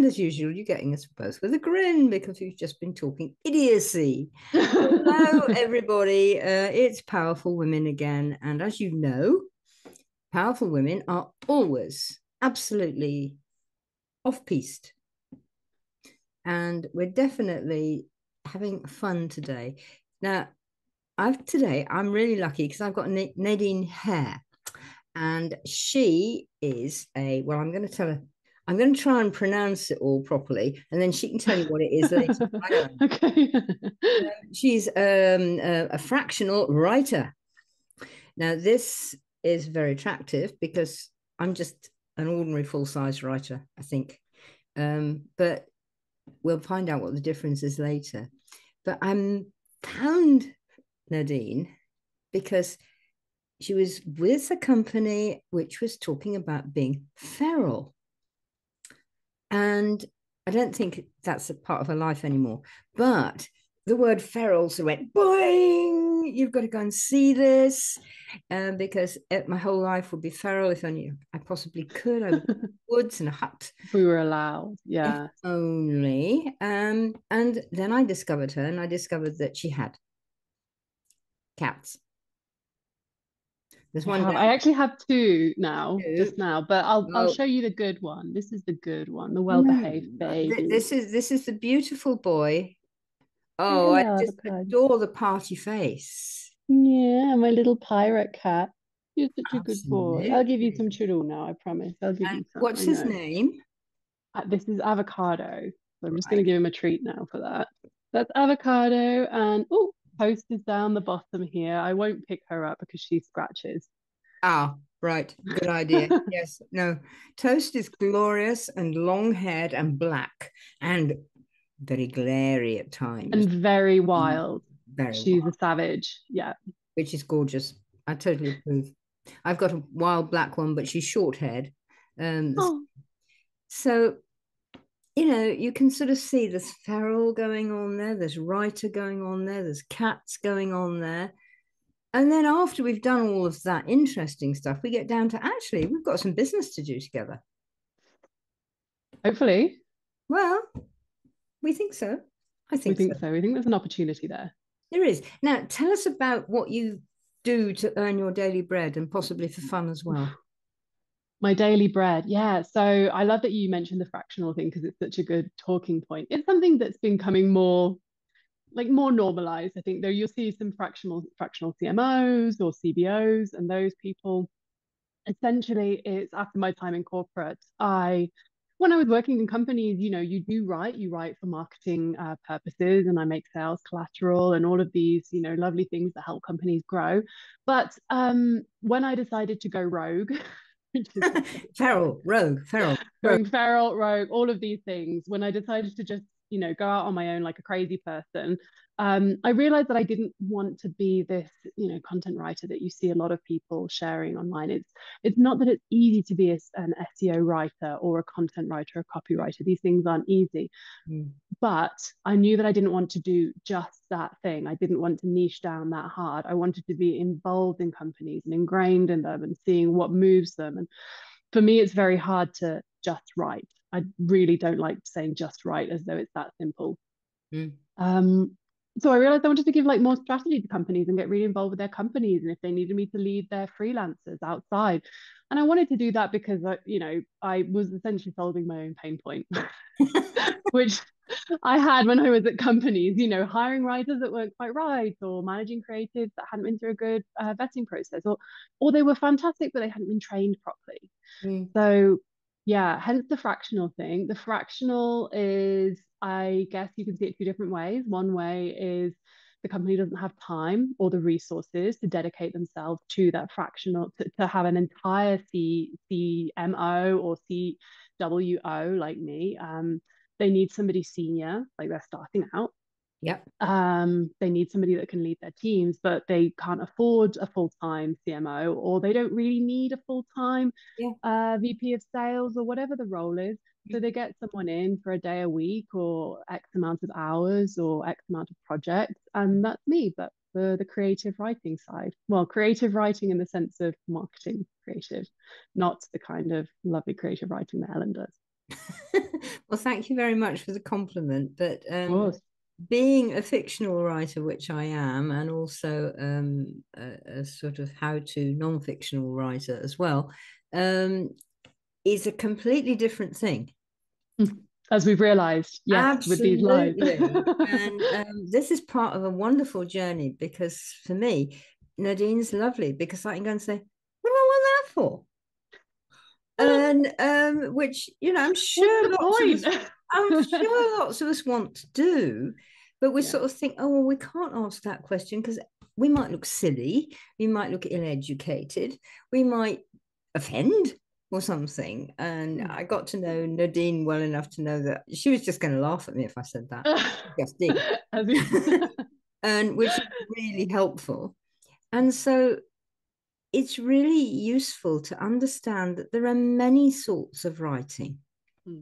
And as usual, you're getting us both with a grin because we've just been talking idiocy. Hello, everybody. It's Powerful Women again. And as you know, powerful women are always absolutely off-piste. And we're definitely having fun today. Now, I'm really lucky because I've got Nadine Heir. And she is I'm going to tell her, I'm going to try and pronounce it all properly, and then she can tell you what it is later. I don't know. Okay. She's a fractional writer. Now, this is very attractive because I'm just an ordinary full-size writer, I think. But we'll find out what the difference is later. But I'm found Nadine because she was with a company which was talking about being feral. And I don't think that's a part of her life anymore. But the word feral also went boing. You've got to go and see this because my whole life would be feral if only I possibly could. I would in the woods in a hut. If we were allowed, yeah. If only. And then I discovered her, and I discovered that she had cats. There's one. I actually have two now, Two. just now, but I'll Oh, show you the good one. This is the good one, the well-behaved no, baby. this is the beautiful boy. Oh, I Hello, just avocado. adore the party face. Yeah, my little pirate cat. You're such a good boy. I'll give you some Absolutely. churro now, I promise. I'll give And you some, what's I his know. name? This is avocado. So I'm just going Right. to give him a treat now for that. That's avocado. And oh, Toast is down the bottom here. I won't pick her up because she scratches. Ah, right. Good idea. Yes. No. Toast is glorious and long-haired and black and very glary at times. And very Mm, wild. very She's a wild, savage. Yeah. which is gorgeous. I totally approve. I've got a wild black one, but she's short-haired. Um, Oh, so you can sort of see there's feral going on there, there's writer going on there, there's cats going on there. And then after we've done all of that interesting stuff, we get down to actually, we've got some business to do together. hopefully. Well, we think so. I We think so. think so. We think there's an opportunity there. There is. Now, tell us about what you do to earn your daily bread and possibly for fun as well. My daily bread. Yeah. So I love that you mentioned the fractional thing because it's such a good talking point. It's something that's been coming more normalized. I think there you'll see some fractional CMOs or CBOs and those people. Essentially, it's after my time in corporate, when I was working in companies, you write for marketing purposes, and I make sales collateral and all of these, lovely things that help companies grow. But when I decided to go rogue, which is Feral, rogue, feral, rogue. going feral, rogue, all of these things. When I decided to just, go out on my own like a crazy person, I realized that I didn't want to be this, content writer that you see a lot of people sharing online. It's not that it's easy to be an SEO writer or a content writer, a copywriter. These things aren't easy. Mm. But I knew that I didn't want to do just that thing. I didn't want to niche down that hard. I wanted to be involved in companies and ingrained in them and seeing what moves them. And for me, it's very hard to just write. I really don't like saying just write as though it's that simple. Mm. Um, so I realized I wanted to give like more strategy to companies and get really involved with their companies and if they needed me to lead their freelancers outside. And I wanted to do that because I was essentially solving my own pain point, which I had when I was at companies, hiring writers that weren't quite right or managing creatives that hadn't been through a good vetting process or they were fantastic, but they hadn't been trained properly. Mm. So yeah, hence the fractional thing. The fractional is, I guess you can see it two different ways. One way is the company doesn't have time or the resources to dedicate themselves to that fractional, to have an entire CMO or CWO like me. They need somebody senior, like they're starting out. Yep. They need somebody that can lead their teams, but they can't afford a full-time CMO, or they don't really need a full-time Yeah. VP of sales or whatever the role is. So they get someone in for a day a week or X amount of hours or X amount of projects, and that's me, but for the creative writing side. Well, creative writing in the sense of marketing creative, not the kind of lovely creative writing that Ellen does. Well, thank you very much for the compliment. But Of course. being a fictional writer, which I am, and also a sort of how-to non-fictional writer as well, um, is a completely different thing. As we've realized, yes, with these lives. Absolutely. And this is part of a wonderful journey because for me, Nadine's lovely because I can go and say, what do I want that for? And which, I'm What's sure the point? lots of us want to do, but we Yeah. sort of think, oh, well, we can't ask that question because we might look silly, we might look ill-educated, we might offend or something. And Hmm. I got to know Nadine well enough to know that she was just going to laugh at me if I said that. Just did. As we... And which is really helpful. And so it's really useful to understand that there are many sorts of writing. Hmm.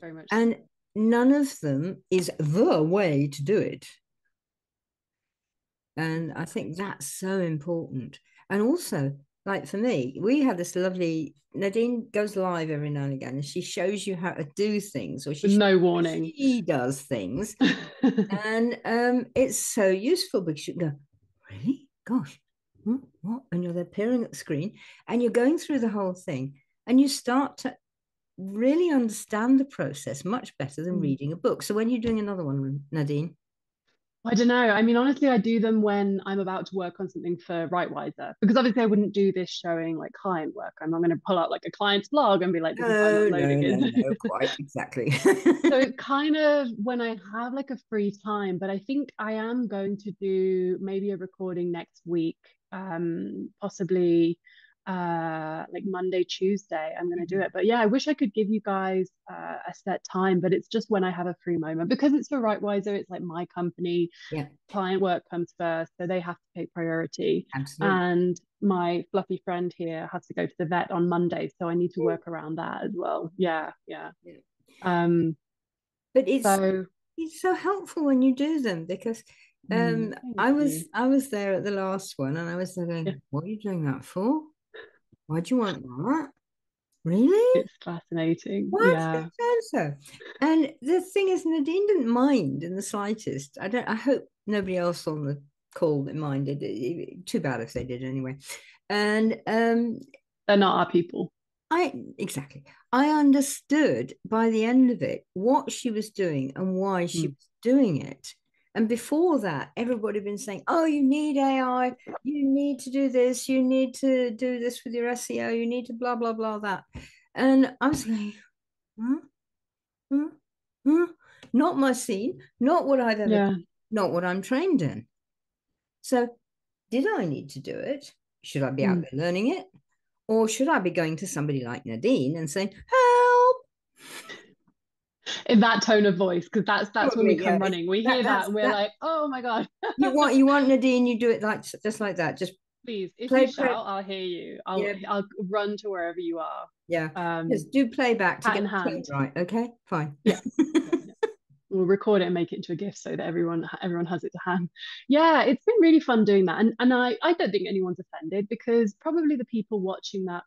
Very much so. And none of them is the way to do it. And I think that's so important. And also, like for me, we had this lovely Nadine goes live every now and again, and she shows you how to do things, or With no warning. she does things, and it's so useful because you go, really, gosh, what? And you're there peering at the screen, and you're going through the whole thing, and you start to really understand the process much better than Hmm. reading a book. So when you're doing another one, Nadine? I don't know. I mean, honestly, I do them when I'm about to work on something for WriteWiser, because obviously I wouldn't do this showing like client work. I'm not going to pull out like a client's blog and be like, this is how I'm No, no, uploading no, no, it. quite exactly. So it kind of when I have like a free time, but I think I am going to do maybe a recording next week, possibly like Monday, Tuesday. I'm going to do it. But yeah, I wish I could give you guys a set time, but it's just when I have a free moment because it's for WriteWiser. It's like my company, Yeah, client work comes first, so they have to take priority. absolutely. And my fluffy friend here has to go to the vet on Monday, so I need to work around that as well. Yeah, yeah. Yeah. Um, But it's so it's so helpful when you do them because thank I was you. I was there at the last one and I was there Yeah, going, what are you doing that for? Why do you want that? Really? it's fascinating. What? Yeah. So? And the thing is, Nadine didn't mind in the slightest. I hope nobody else on the call that minded. Too bad if they did anyway. And They're not our people. exactly. I understood by the end of it what she was doing and why she Mm, was doing it. And before that, everybody had been saying, oh, you need AI, you need to do this, you need to do this with your SEO, you need to blah, blah, blah, that. And I was going, huh? Huh? Huh? Not my scene, not what I've ever done, yeah. not what I'm trained in. So, did I need to do it? Should I be out Mm. there learning it? Or should I be going to somebody like Nadine and saying, help? In that tone of voice, because that's when we Probably, come yeah. running. We That hear that that's and we're that like, oh my God. you want Nadine, you do it like just like that. Just Please, if you play, shout, I'll hear you. yeah, I'll run to wherever you are. yeah. Um, Just do playback to hat get in the tone hand. right. Okay, fine. Yeah. Yeah. Yeah. We'll record it and make it into a GIF so that everyone has it to hand. Yeah, it's been really fun doing that, and I don't think anyone's offended because probably the people watching that.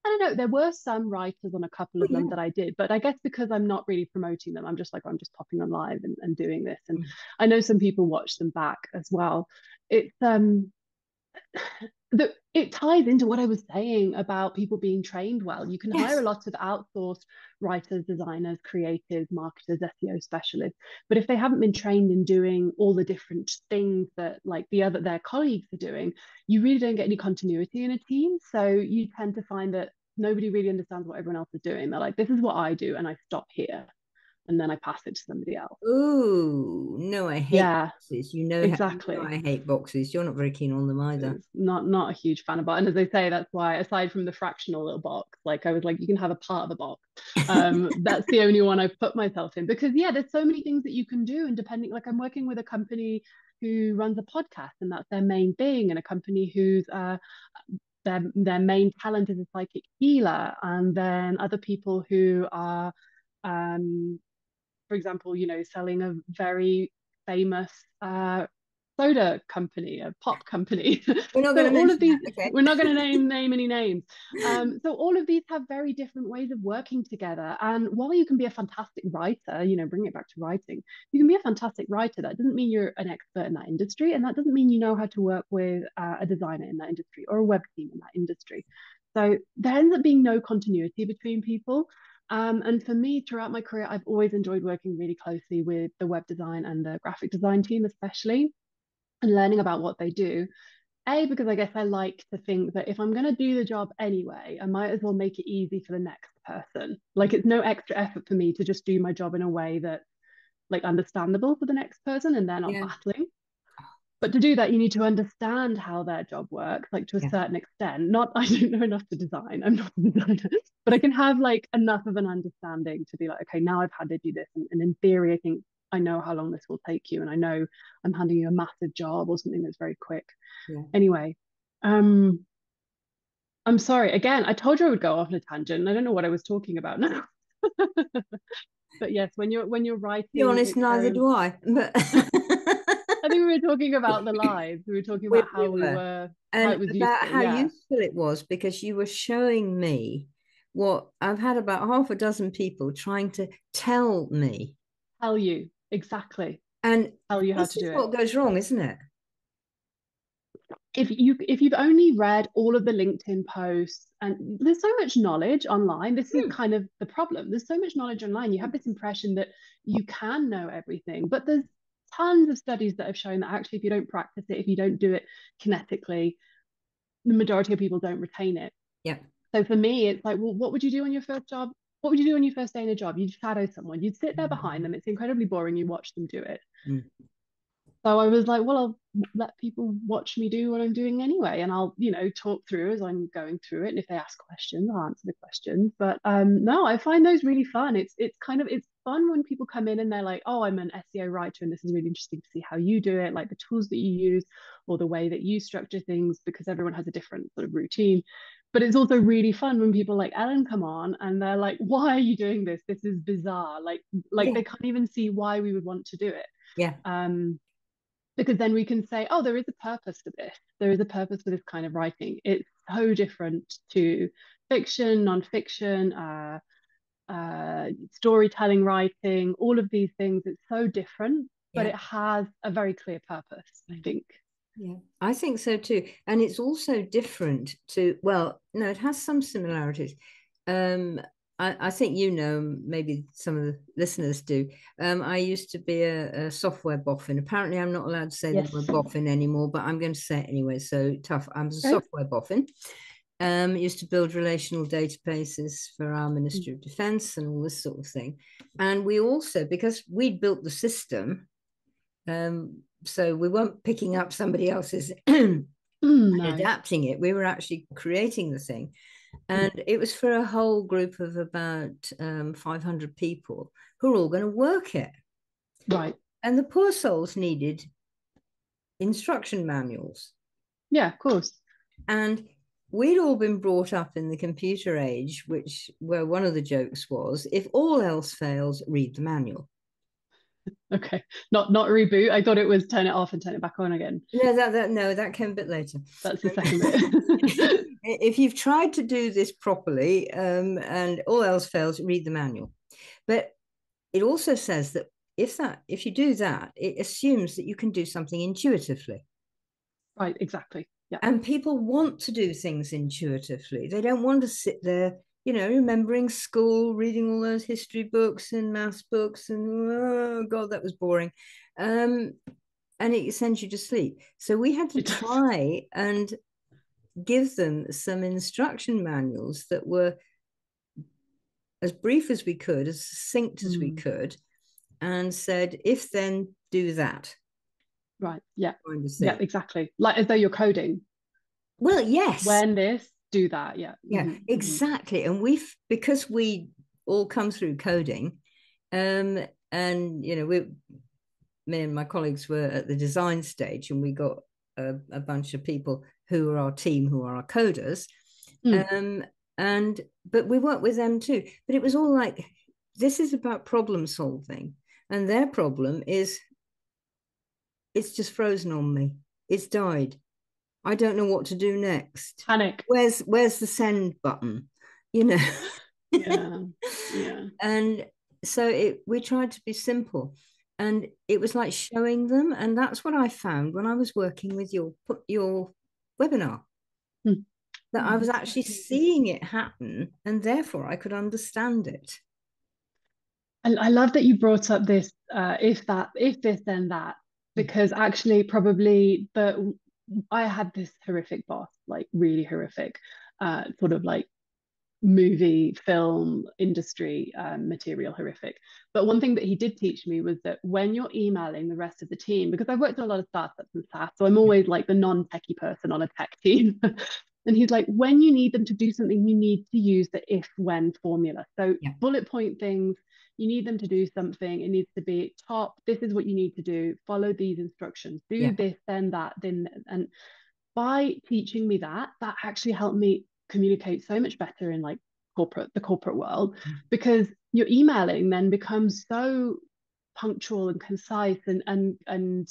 I don't know. There were some writers on a couple Oh, of them yeah. that I did, but I guess because I'm not really promoting them, I'm just like I'm just popping on live and doing this. And I know some people watch them back as well. It's it ties into what I was saying about people being trained well. You can hire a Yes. lot of outsourced writers, designers, creators, marketers, SEO specialists, but if they haven't been trained in doing all the different things that like their colleagues are doing, you really don't get any continuity in a team. So you tend to find that nobody really understands what everyone else is doing. They're like, this is what I do, and I stop here, and then I pass it to somebody else. Ooh, no, I hate Yeah, boxes. You know exactly. I hate boxes. You're not very keen on them either. It's not a huge fan of it. And as I say, that's why aside from the fractional little box, like I was like, you can have a part of the box. That's the only one I've put myself in because yeah, there's so many things that you can do. And depending, like I'm working with a company who runs a podcast and that's their main thing, and a company whose their main talent is a psychic healer, and then other people who are for example, selling a very famous soda company, a pop company. We're not going So to all of mention these, that. Okay. we're not going to name any names. So all of these have very different ways of working together. And while you can be a fantastic writer, bring it back to writing, you can be a fantastic writer. That doesn't mean you're an expert in that industry, and that doesn't mean you know how to work with a designer in that industry or a web team in that industry. So there ends up being no continuity between people. And for me, throughout my career, I've always enjoyed working really closely with the web design and the graphic design team, especially, and learning about what they do. A, because I guess I like to think that if I'm going to do the job anyway, I might as well make it easy for the next person. Like it's no extra effort for me to just do my job in a way that's like understandable for the next person and they're not Yeah. battling. But to do that, you need to understand how their job works, like to a Yeah. certain extent. Not, I don't know enough to design. I'm not a designer, but I can have like enough of an understanding to be like, okay, now I've had to do this. And in theory, I think I know how long this will take you. And I know I'm handing you a massive job or something that's very quick. Yeah. Anyway, um, I'm sorry. Again, I told you I would go off on a tangent. I don't know what I was talking about now. But yes, when you're To be writing, honest, it's neither very do I. But I think we were talking about the lives. We were talking about we were, how and it was about useful. how Yeah. useful it was because you were showing me what I've had about half a dozen people trying to tell me. Tell you exactly. And Tell you how this to is do it. what goes wrong, isn't it? If you've only read all of the LinkedIn posts, and there's so much knowledge online, this is Hmm. kind of the problem. There's so much knowledge online. You have this impression that you can know everything, but there's tons of studies that have shown that actually if you don't practice it, if you don't do it kinetically, the majority of people don't retain it. Yeah. So for me, it's like, well, what would you do on your first job? What would you do on your first day in a job? You'd shadow someone. You'd sit there behind them. It's incredibly boring. You watch them do it. Mm. So I was like, well, I'll let people watch me do what I'm doing anyway, and I'll, talk through as I'm going through it. And if they ask questions, I'll answer the questions. But no, I find those really fun. It's fun when people come in and they're like, oh, I'm an SEO writer, and this is really interesting to see how you do it, like the tools that you use or the way that you structure things, because everyone has a different sort of routine. But it's also really fun when people like Ellen come on and they're like, why are you doing this? This is bizarre. Like Yeah. they can't even see why we would want to do it. Yeah. Because then we can say, oh, there is a purpose to this. There is a purpose for this kind of writing. It's so different to fiction, nonfiction, storytelling writing, all of these things. It's so different, but Yeah. it has a very clear purpose, I think. Yeah, I think so too. And it's also different to, well, no, it has some similarities. Um, I think maybe some of the listeners do. I used to be a software boffin. Apparently, I'm not allowed to say the Yes. word boffin anymore, but I'm going to say it anyway. So tough. I'm a Okay. software boffin. Used to build relational databases for our Ministry of Defense and all this sort of thing. And we also, because we'd built the system, so we weren't picking up somebody else's and No. adapting it. We were actually creating the thing. And it was for a whole group of about 500 people who were all going to work it. Right. And the poor souls needed instruction manuals. Yeah, of course. And we'd all been brought up in the computer age, where one of the jokes was, if all else fails, read the manual. Okay. Not reboot. I thought it was turn it off and turn it back on again. No, that came a bit later. That's the second bit. If you've tried to do this properly and all else fails, read the manual. But it also says that if you do that, it assumes that you can do something intuitively. Right, exactly. Yeah. And people want to do things intuitively. They don't want to sit there, remembering school, reading all those history books and maths books, and oh God, that was boring. And it sends you to sleep. So we had to It does. try and give them some instruction manuals that were as brief as we could, as succinct as we could, and said, if then do that. Right. Yeah. Kind of Yeah, thing. exactly. Like as though you're coding. Well, yes. When this, do that. Yeah. Yeah, exactly. And because we all come through coding, and me and my colleagues were at the design stage, and we got a bunch of people who are our team, who are our coders. But we worked with them too. But it was all like, this is about problem solving, and their problem is it's just frozen on me. It's died. I don't know what to do next. Panic. Where's the send button? You know. Yeah. Yeah. And so we tried to be simple. And it was like showing them. And that's what I found when I was working with your webinar, Mm. that Oh, I was that's actually lovely. seeing it happen and therefore I could understand it. I love that you brought up this if that, if this, then that, because actually probably the I had this horrific boss, like really horrific, sort of like movie, film industry material horrific. But one thing that he did teach me was that when you're emailing the rest of the team, because I've worked on a lot of startups and SaaS, so I'm always like the non-techie person on a tech team. And he's like, when you need them to do something, you need to use the if when formula. So Yeah. bullet point things, you need them to do something. It needs to be top, this is what you need to do, follow these instructions, Yeah. do this, then that, then. And by teaching me that, that actually helped me communicate so much better in like the corporate world, because your emailing then becomes so punctual and concise and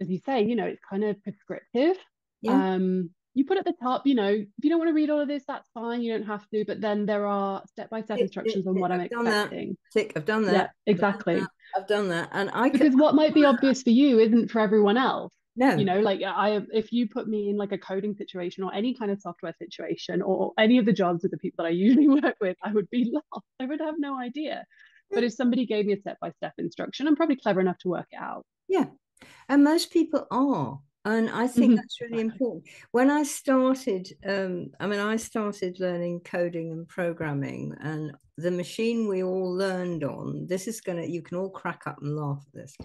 as you say, it's kind of prescriptive. Yeah. You put at the top, if you don't want to read all of this, that's fine, you don't have to, but then there are step-by-step Tick, instructions tick, on tick. what I'm I've done that. expecting. Tick, I've done Yeah, that. I've done that. exactly. I've done that. And I could Because what might be obvious for you isn't for everyone else. no. Like if you put me in like a coding situation or any kind of software situation or any of the jobs with the people that I usually work with, I would be lost. I would have no idea. But if somebody gave me a step-by-step instruction, I'm probably clever enough to work it out. Yeah. And most people are. And I think that's really Exactly. important. When I started, I started learning coding and programming, and the machine we all learned on, you can all crack up and laugh at this.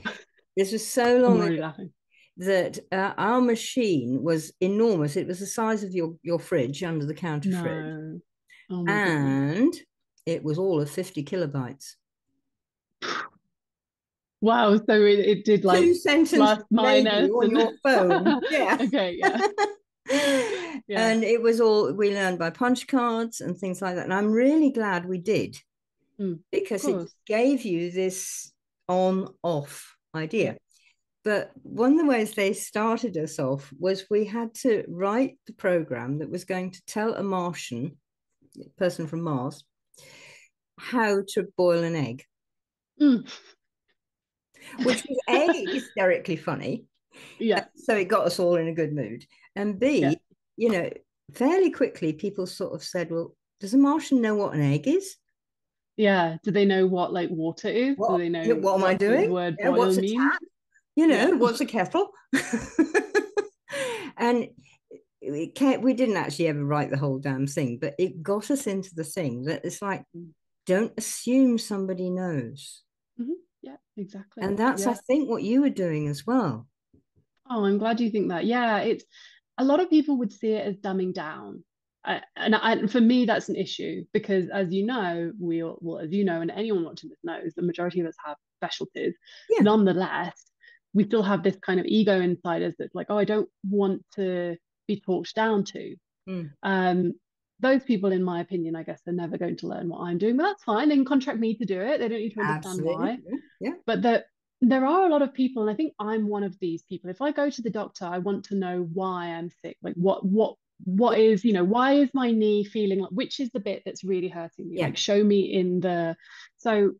This was so I'm long ago already laughing. that our machine was enormous. It was the size of your fridge, under the counter fridge, No. Oh my goodness. and it was all of 50 kilobytes. Wow. So it did like Two sentences plus maybe minus on and your phone. Yeah. okay, yeah. Yeah. And it was all we learned by punch cards and things like that. And I'm really glad we did, Of because it course. gave you this on off Yeah. idea. But one of the ways they started us off was we had to write the program that was going to tell a Martian, person from Mars, how to boil an egg, Mm. which was A, hysterically funny. Yeah. So it got us all in a good mood. And Yeah. B, you know, fairly quickly people sort of said, well, does a Martian know what an egg is? Yeah. Do they know what like water is? Do What they know what am I what the doing? word Yeah, boil what's a means? tap? You Yeah. know, what's a kettle? And we didn't actually ever write the whole damn thing, but it got us into the thing that it's like, don't assume somebody knows. Yeah, exactly. And that's, I Yeah. think, what you were doing as well. Oh, I'm glad you think that. Yeah, it's a lot of people would see it as dumbing down. And for me, that's an issue because, as you know, as you know, and anyone watching this knows, the majority of us have specialties. Yeah. Nonetheless, we still have this kind of ego inside us that's like, oh, I don't want to be talked down to. Mm. Um, those people, in my opinion, I guess they're never going to learn what I'm doing, but that's fine. They can contract me to do it. They don't need to understand Absolutely. why. Yeah. Yeah. But there are a lot of people, and I think I'm one of these people. If I go to the doctor, I want to know why I'm sick. Like what is, why is my knee feeling like, which is the bit that's really hurting me? Yeah. Like show me in the so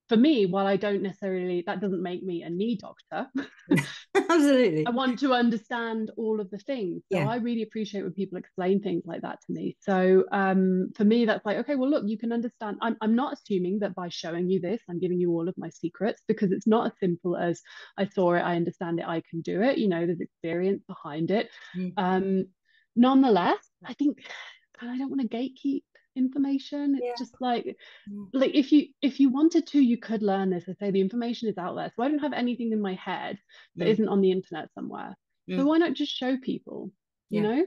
for me, while I don't necessarily, that doesn't make me a knee doctor. I Absolutely. want to understand all of the things. So Yeah. I really appreciate when people explain things like that to me. So for me, that's like, okay, well, look, you can understand. I'm not assuming that by showing you this, I'm giving you all of my secrets, because it's not as simple as I saw it, I understand it, I can do it. There's experience behind it. Mm. Nonetheless, I think, and I don't want to gatekeep information. It's Yeah. just like Mm. if you wanted to, you could learn this. I say the information is out there, so I don't have anything in my head that Mm. isn't on the internet somewhere. So Mm. why not just show people? you Yeah. know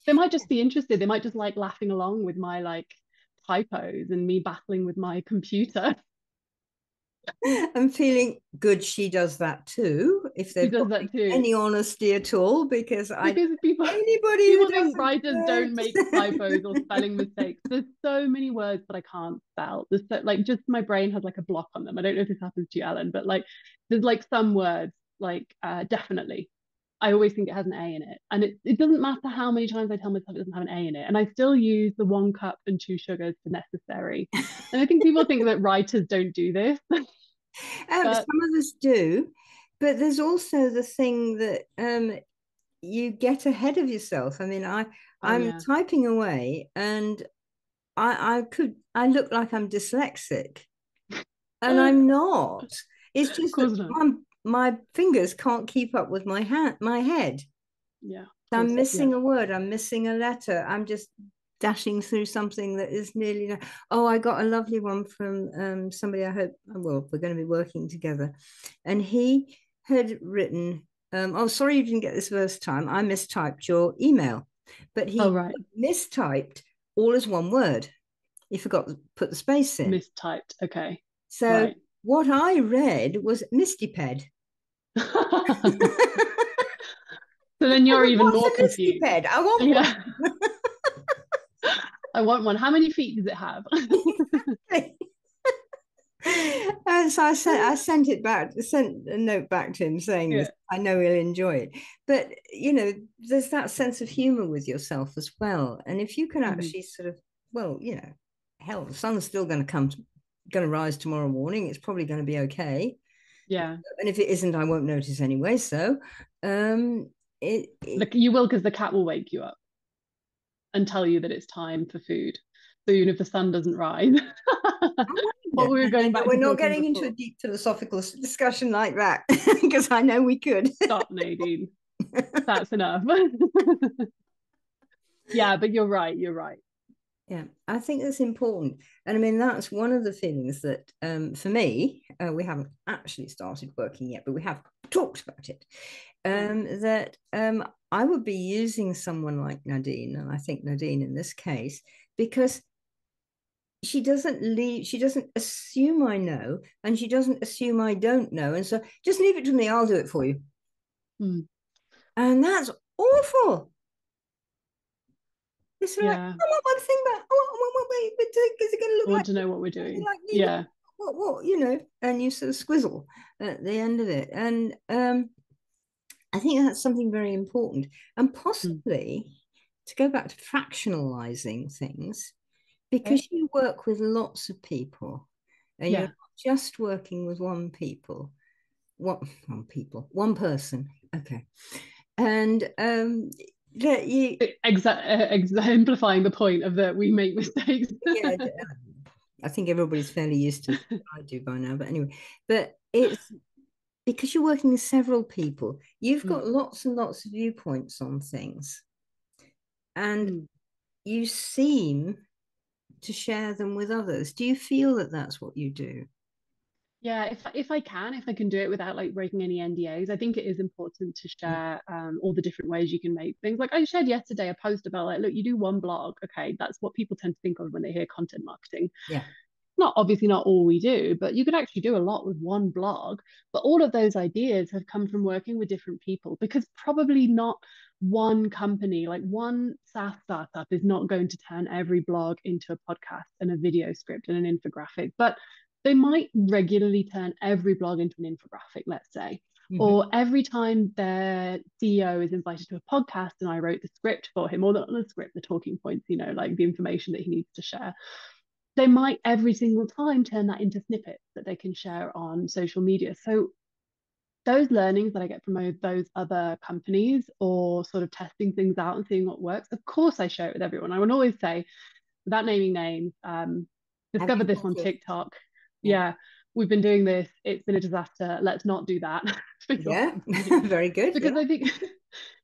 they might just be interested. They might just like laughing along with my like typos and me battling with my computer. I'm feeling good she does that too, if She they've does got that too, any honesty at all, because I because people anybody who people think doesn't writers do don't make typos or spelling mistakes. There's so many words that I can't spell. Like just my brain has like a block on them. I don't know if this happens to you, Alan, but like there's like some words like definitely. I always think it has an A in it. And it doesn't matter how many times I tell myself it doesn't have an A in it. And I still use the 1 cup and 2 sugars for necessary. And I think people think that writers don't do this. But Some of us do, but there's also the thing that you get ahead of yourself. I mean, oh I'm yeah. typing away and I look like I'm dyslexic, and Of I'm not. It's just that course not. my fingers can't keep up with my head. Yeah, of I'm course. Yeah. missing a word. I'm missing a letter. I'm just dashing through something that is nearly. Oh, I got a lovely one from somebody I hope, well, we're going to be working together. And he had written, oh, sorry you didn't get this first time. I mistyped your email. But Oh he right. mistyped all as one word. He forgot to put the space in. Mistyped. Okay. So Right. what I read was Mistiped. So then you're even What's more a confused. Mistiped? I want Yeah. one. I want one. How many feet does it have? And so I sent it back, sent a note back to him saying this. Yeah. I know he'll enjoy it. But there's that sense of humor with yourself as well. And if you can Mhm. actually sort of, well, hell, the sun's still going to rise tomorrow morning. It's probably going to be okay. Yeah. And if it isn't, I won't notice anyway. So it You will, because the cat will wake you up and tell you that it's time for food. So even if the sun doesn't rise, I what wonder. we were going But back we're to not talking getting into a before. deep philosophical discussion like that because I know we could. Stop, Nadine. That's enough. Yeah, but you're right. You're right. Yeah, I think that's important. And I mean, that's one of the things that for me, we haven't actually started working yet, but we have talked about it. Right. That I would be using someone like Nadine, and I think Nadine in this case, because she doesn't assume I know, and she doesn't assume I don't know. And so just leave it to me, I'll do it for you. Mm. And that's awful. It's sort of like, Yeah. I want one thing back. Wait, but is it going to I look want like to know what we're doing. like me? Yeah. What, and you sort of squizzle at the end of it. And I think that's something very important. And Mm. possibly to go back to fractionalizing things, Okay. because you work with lots of people and you're Yeah. not just working with one person. Okay. And that you, Exemplifying the point of that we make mistakes. yeah, I think everybody's fairly used to I do by now, but anyway, but it's because you're working with several people, you've Mm. got lots and lots of viewpoints on things, and Mm. you seem to share them with others. Do you feel that that's what you do? Yeah, if I can do it without like breaking any NDAs, I think it is important to share all the different ways you can make things. Like I shared yesterday a post about like, look, you do one blog, okay, that's what people tend to think of when they hear content marketing. Yeah. Not obviously not all we do, but you could actually do a lot with one blog. But all of those ideas have come from working with different people, because probably not one company, like one SaaS startup, is not going to turn every blog into a podcast and a video script and an infographic, but they might regularly turn every blog into an infographic, let's say. Mm-hmm. Or every time their CEO is invited to a podcast and I wrote the script for him, or the script, the talking points, like the information that he needs to share, they might every single time turn that into snippets that they can share on social media. So those learnings that I get from those other companies, or sort of testing things out and seeing what works, of course I share it with everyone. I would always say, without naming names, Have discovered you this got on it? TikTok. Yeah. Yeah, we've been doing this. It's been a disaster. Let's not do that for your Yeah. company. Very good. Because Yeah. I think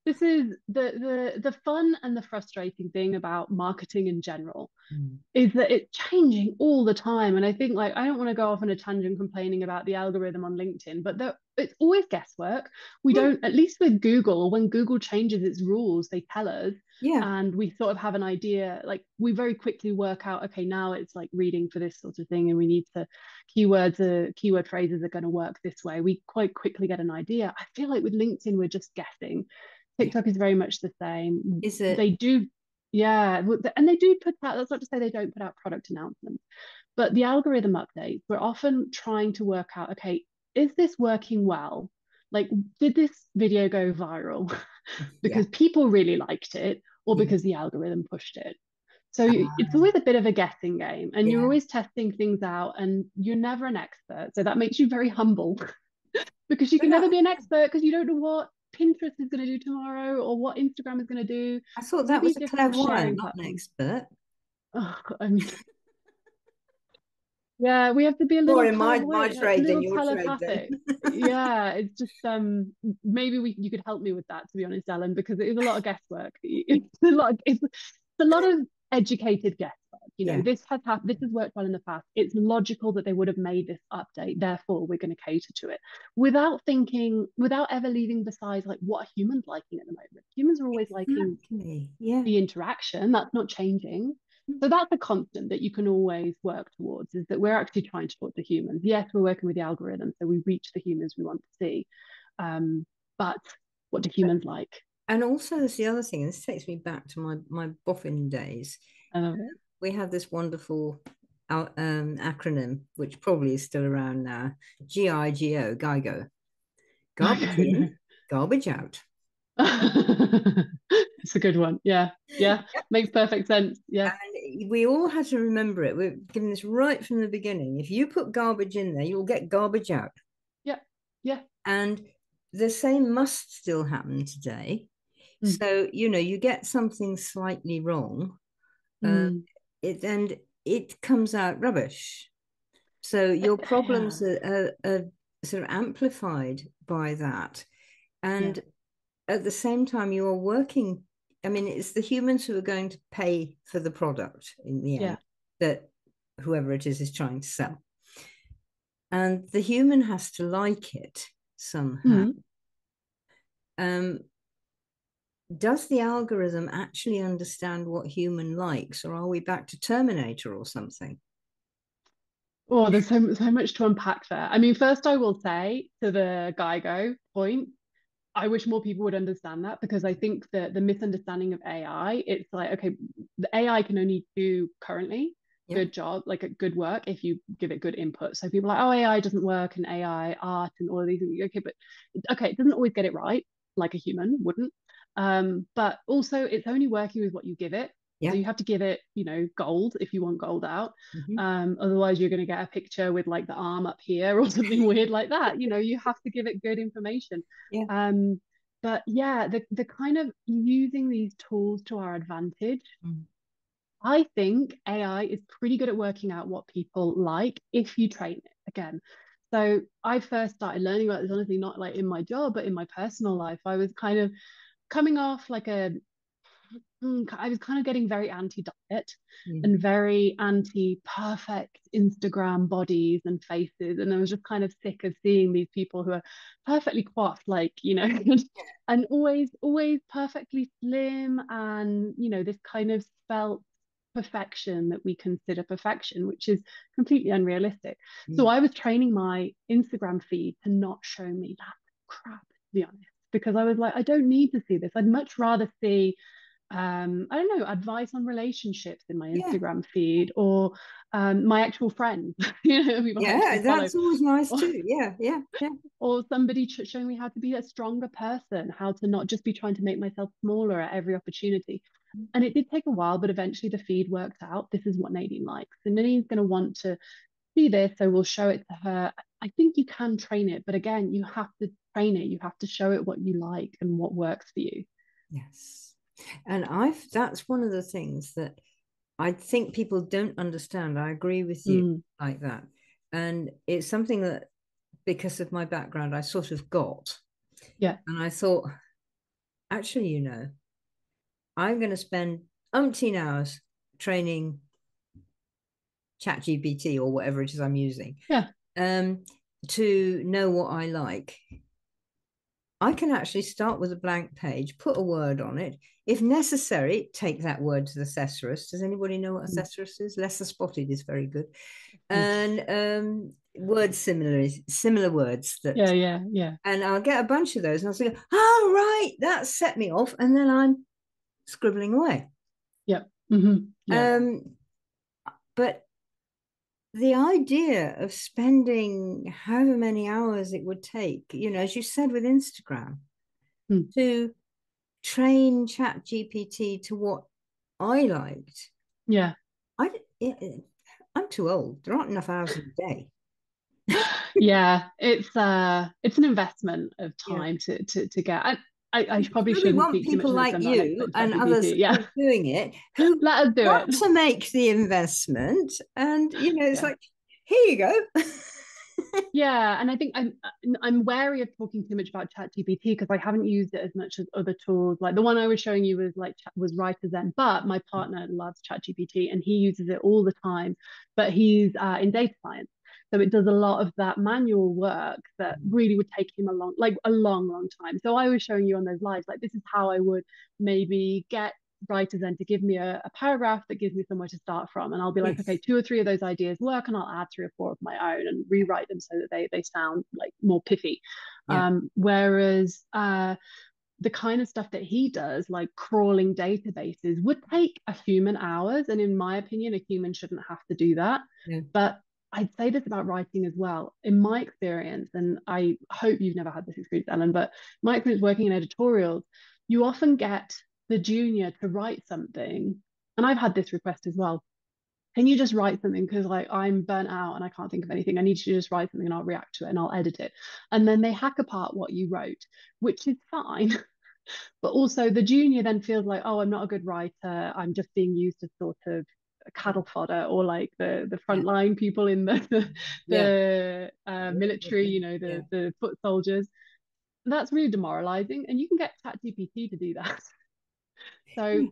this is the fun and the frustrating thing about marketing in general, Mm. is that it's changing all the time. And I think, like, I don't want to go off on a tangent complaining about the algorithm on LinkedIn, but it's always guesswork. We Yeah. don't, at least with Google, when Google changes its rules, they tell us, Yeah. and we sort of have an idea. Like, we very quickly work out, okay, now it's like reading for this sort of thing, and we need to keyword phrases are going to work this way. We quite quickly get an idea. I feel like with LinkedIn, we're just guessing. Yeah. TikTok is very much the same. Is it? They do, yeah, and they do put out, that's not to say they don't put out product announcements, but the algorithm updates, we're often trying to work out, okay, is this working well? Like, did this video go viral Yeah. because people really liked it or Yeah. because the algorithm pushed it? So it's Uh, always a bit of a guessing game, and you're yeah. always testing things out, and you're never an expert. So that makes you very humble because you But can never be an expert because you don't know what Pinterest is going to do tomorrow or what Instagram is going to do. I thought All that was these a different clairvoyant, sharing not an platforms. expert. Oh, I mean, yeah, we have to be a More little in my clairvoyant, a trade than little your trade, then. telepathic. Yeah, it's just maybe you could help me with that, to be honest, Ellen, because it is a lot of guesswork. It's a lot of educated guesswork. Yeah. This has happened, this has worked well in the past. It's logical that they would have made this update, therefore we're going to cater to it without thinking, without ever leaving besides like what are humans liking at the moment. Humans are always liking Exactly. Yeah. the interaction, that's not changing. So that's a constant that you can always work towards, is that we're actually trying to talk to humans. Yes, we're working with the algorithm, so we reach the humans we want to see. But what do humans like? And also, there's the other thing, and this takes me back to my boffin days. I love it. We have this wonderful acronym, which probably is still around now, GIGO, GIGO. Garbage in, garbage out. It's a good one. Yeah. Yeah. Makes perfect sense. Yeah. And we all had to remember it. We're given this right from the beginning. If you put garbage in there, you'll get garbage out. Yeah. Yeah. And the same must still happen today. Mm. So, you get something slightly wrong, uh, Mm. and it comes out rubbish. So your Yeah. problems are sort of amplified by that. Yeah. And at the same time, you are working. I mean, it's the humans who are going to pay for the product in the Yeah. end that whoever it is trying to sell. And the human has to like it somehow. Mm. Um, does the algorithm actually understand what human likes, or are we back to Terminator or something? Oh, there's so much to unpack there. I mean, first I will say to the GIGO point, I wish more people would understand that, because I think that the misunderstanding of AI, it's like, okay, the AI can only do currently Yeah, good job, like a good work if you give it good input. So people are like, oh, AI doesn't work and AI art and all of these things. Okay, but okay, it doesn't always get it right, like a human wouldn't. But also it's only working with what you give it. So yeah. you have to give it, gold if you want gold out. Mm-hmm. Otherwise, you're going to get a picture with like the arm up here or something weird like that. You have to give it good information. Yeah. But yeah, the kind of using these tools to our advantage. Mm. I think AI is pretty good at working out what people like if you train it again. So I first started learning about this, honestly, not like in my job, but in my personal life. I was kind of coming off like I was kind of getting very anti-diet Yeah. and very anti-perfect Instagram bodies and faces. And I was just kind of sick of seeing these people who are perfectly coiffed, like, and always perfectly slim and, this kind of felt perfection that we consider perfection, which is completely unrealistic. So Mm. I was training my Instagram feed to not show me that crap, to be honest, because I was like, I don't need to see this. I'd much rather see I don't know, advice on relationships in my Yeah. Instagram feed, or my actual friends, people I Yeah, actually follow, that's always nice or, too. Yeah, yeah, yeah. or somebody showing me how to be a stronger person, how to not just be trying to make myself smaller at every opportunity. And it did take a while, but eventually the feed worked out. This is what Nadine likes. And Nadine's going to want to see this, so we'll show it to her. I think you can train it, but again, you have to train it. You have to show it what you like and what works for you. Yes. And that's one of the things that I think people don't understand. I agree with you Mm, like that. And it's something that, because of my background, I sort of got. yeah, And I thought, actually, I'm going to spend umpteen hours training ChatGPT or whatever it is I'm using, yeah, um, to know what I like. I can actually start with a blank page, put a word on it. If necessary, take that word to the thesaurus. Does anybody know what a mm, thesaurus is? Lesser spotted is very good. mm. And words similar words Yeah, that, yeah, yeah. and I'll get a bunch of those and I'll say, oh, right, that set me off. And then I'm scribbling away. Yep. Yeah. But the idea of spending however many hours it would take, as you said with Instagram, Hmm. to train Chat GPT to what I liked. Yeah. I, I'm too old. There aren't enough hours in a day. Yeah, it's an investment of Yeah. time to get. I probably So we shouldn't want speak too much people on this. like I'm not an you expert in and others ChatGPT. Yeah, who are doing it who let us do it. want to make the investment. And, it's Yeah. like, here you go. Yeah, and I think I'm wary of talking too much about ChatGPT because I haven't used it as much as other tools. Like the one I was showing you was was Writer Zen, but my partner loves ChatGPT and he uses it all the time. But he's in data science, so it does a lot of that manual work that really would take him a long, long time. So I was showing you on those lives, like this is how I would maybe get writers then to give me a paragraph that gives me somewhere to start from, and I'll be like, okay, Yes. two or three of those ideas work, and I'll add three or four of my own and rewrite them so that they sound like more pithy. Yeah. Whereas the kind of stuff that he does, like crawling databases, would take a human hours, and in my opinion a human shouldn't have to do that. Yeah. But I'd say this about writing as well. In my experience, and I hope you've never had this experience, Ellen, but my experience working in editorials, you often get the junior to write something. And I've had this request as well. Can you just write something? Because like I'm burnt out and I can't think of anything. I need you to just write something and I'll react to it and I'll edit it. And then they hack apart what you wrote, which is fine. But also the junior then feels like, oh, I'm not a good writer. I'm just being used as sort of cattle fodder, or like the Yeah. frontline people in Yeah. military, Yeah. the foot soldiers. That's really demoralizing. And you can get ChatGPT to do that. So Yes.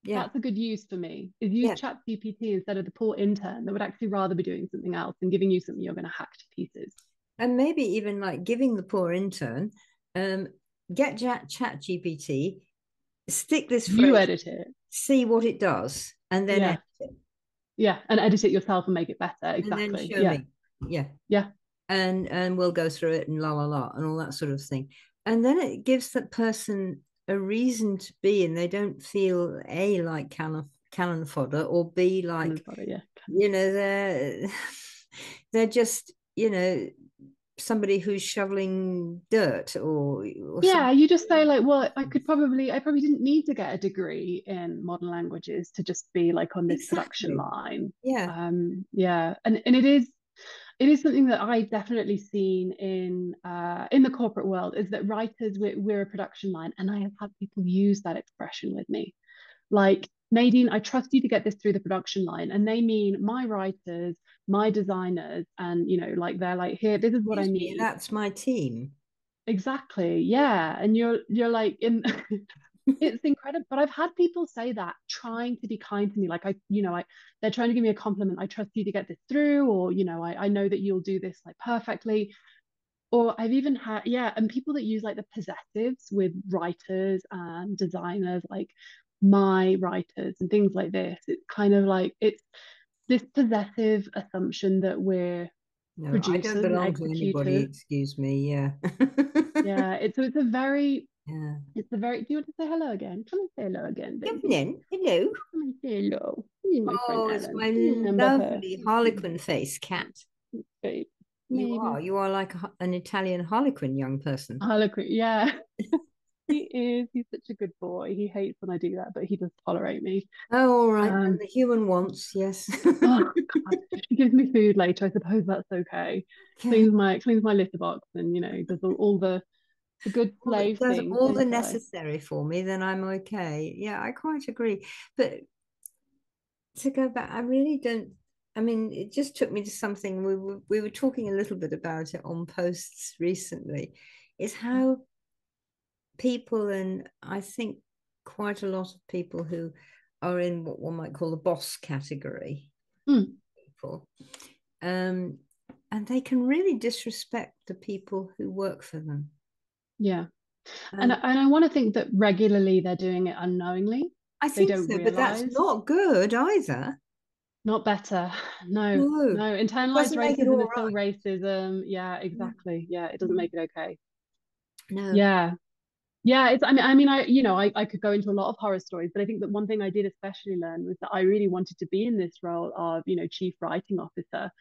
Yeah. that's a good use for me, is use Yeah. ChatGPT instead of the poor intern that would actually rather be doing something else and giving you something you're going to hack to pieces. And maybe even like giving the poor intern, um, get Chat GPT, stick this You phrase, edit it. see what it does, and then Yeah. edit it, Yeah. And edit it yourself and make it better. and then Exactly. show Yeah. me. Yeah. Yeah. And we'll go through it and la la la and all that sort of thing. And then it gives that person a reason to be, and they don't feel A, like cannon fodder, or B, like, Yeah. they're they're just, somebody who's shoveling dirt or something. Yeah, you just say like, well, I probably didn't need to get a degree in modern languages to just be like on this production Exactly. line. Yeah. Yeah, and it is something that I've definitely seen in the corporate world, is that writers, we're a production line, and I have had people use that expression with me. Like, Nadine, I trust you to get this through the production line. And they mean my writers, my designers, and like they're like, here, this is what I Excuse me, need. that's my team. Exactly. Yeah. Yeah. And you're like in it's incredible. But I've had people say that trying to be kind to me. Like they're trying to give me a compliment. I trust you to get this through, or I know that you'll do this like perfectly. Or I've even had, yeah, and people that use like the possessives with writers and designers, like my writers and things like this. It's kind of like it's this possessive assumption that we're No, I don't producers and belong to anybody, executors. excuse me. Yeah. Yeah, it's a very Yeah. it's a very. Do you want to say hello again? Come and say hello again, Come baby. in. Hello. Come and say hello. This is my friend Oh, it's Ellen. my Remember her? lovely Harlequin face cat. Babe, You maybe. are. You are like an Italian Harlequin young person. Harlequin, yeah. He is. He's such a good boy. He hates when I do that, but he does tolerate me. Oh, all right. And Um, the human wants, yes. oh God, if she gives me food later, I suppose that's okay. Okay. Cleans my litter box, and does all the good Well, it slave does things. all the Don't I? necessary for me, then I'm okay. Yeah, I quite agree. But to go back, I really don't. I mean, it just took me to something we were talking a little bit about it on posts recently, is how people, and I think quite a lot of people who are in what one might call the boss category Mm, people, um, and they can really disrespect the people who work for them. yeah, and And I want to think that regularly they're doing it unknowingly. I They think don't so, but that's realize. not good either. Not better. No, No, no. it Internalized doesn't make it racism all is still right. racism. Yeah, exactly. Yeah, it doesn't make it okay. No. Yeah. Yeah, it's, I could go into a lot of horror stories, but I think that one thing I did especially learn was that I really wanted to be in this role of, chief writing officer,